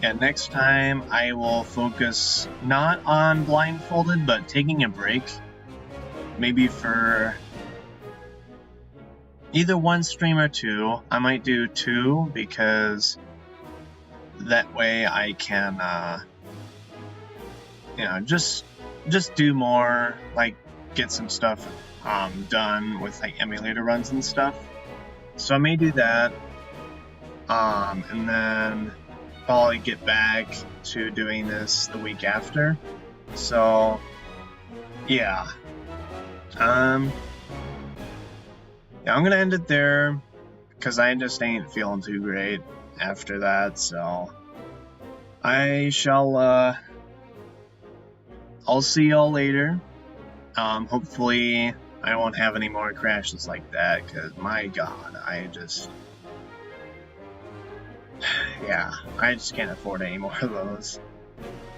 yeah, next time I will focus not on blindfolded, but taking a break, maybe for either one stream or two. I might do 2, because that way I can, you know, just do more, like, get some stuff done with, like, emulator runs and stuff. So I may do that, and then probably get back to doing this the week after. So yeah, yeah, I'm gonna end it there, because I just ain't feeling too great after that, so I shall, I'll see y'all later. Hopefully I won't have any more crashes like that, because my god, yeah, I just can't afford any more of those.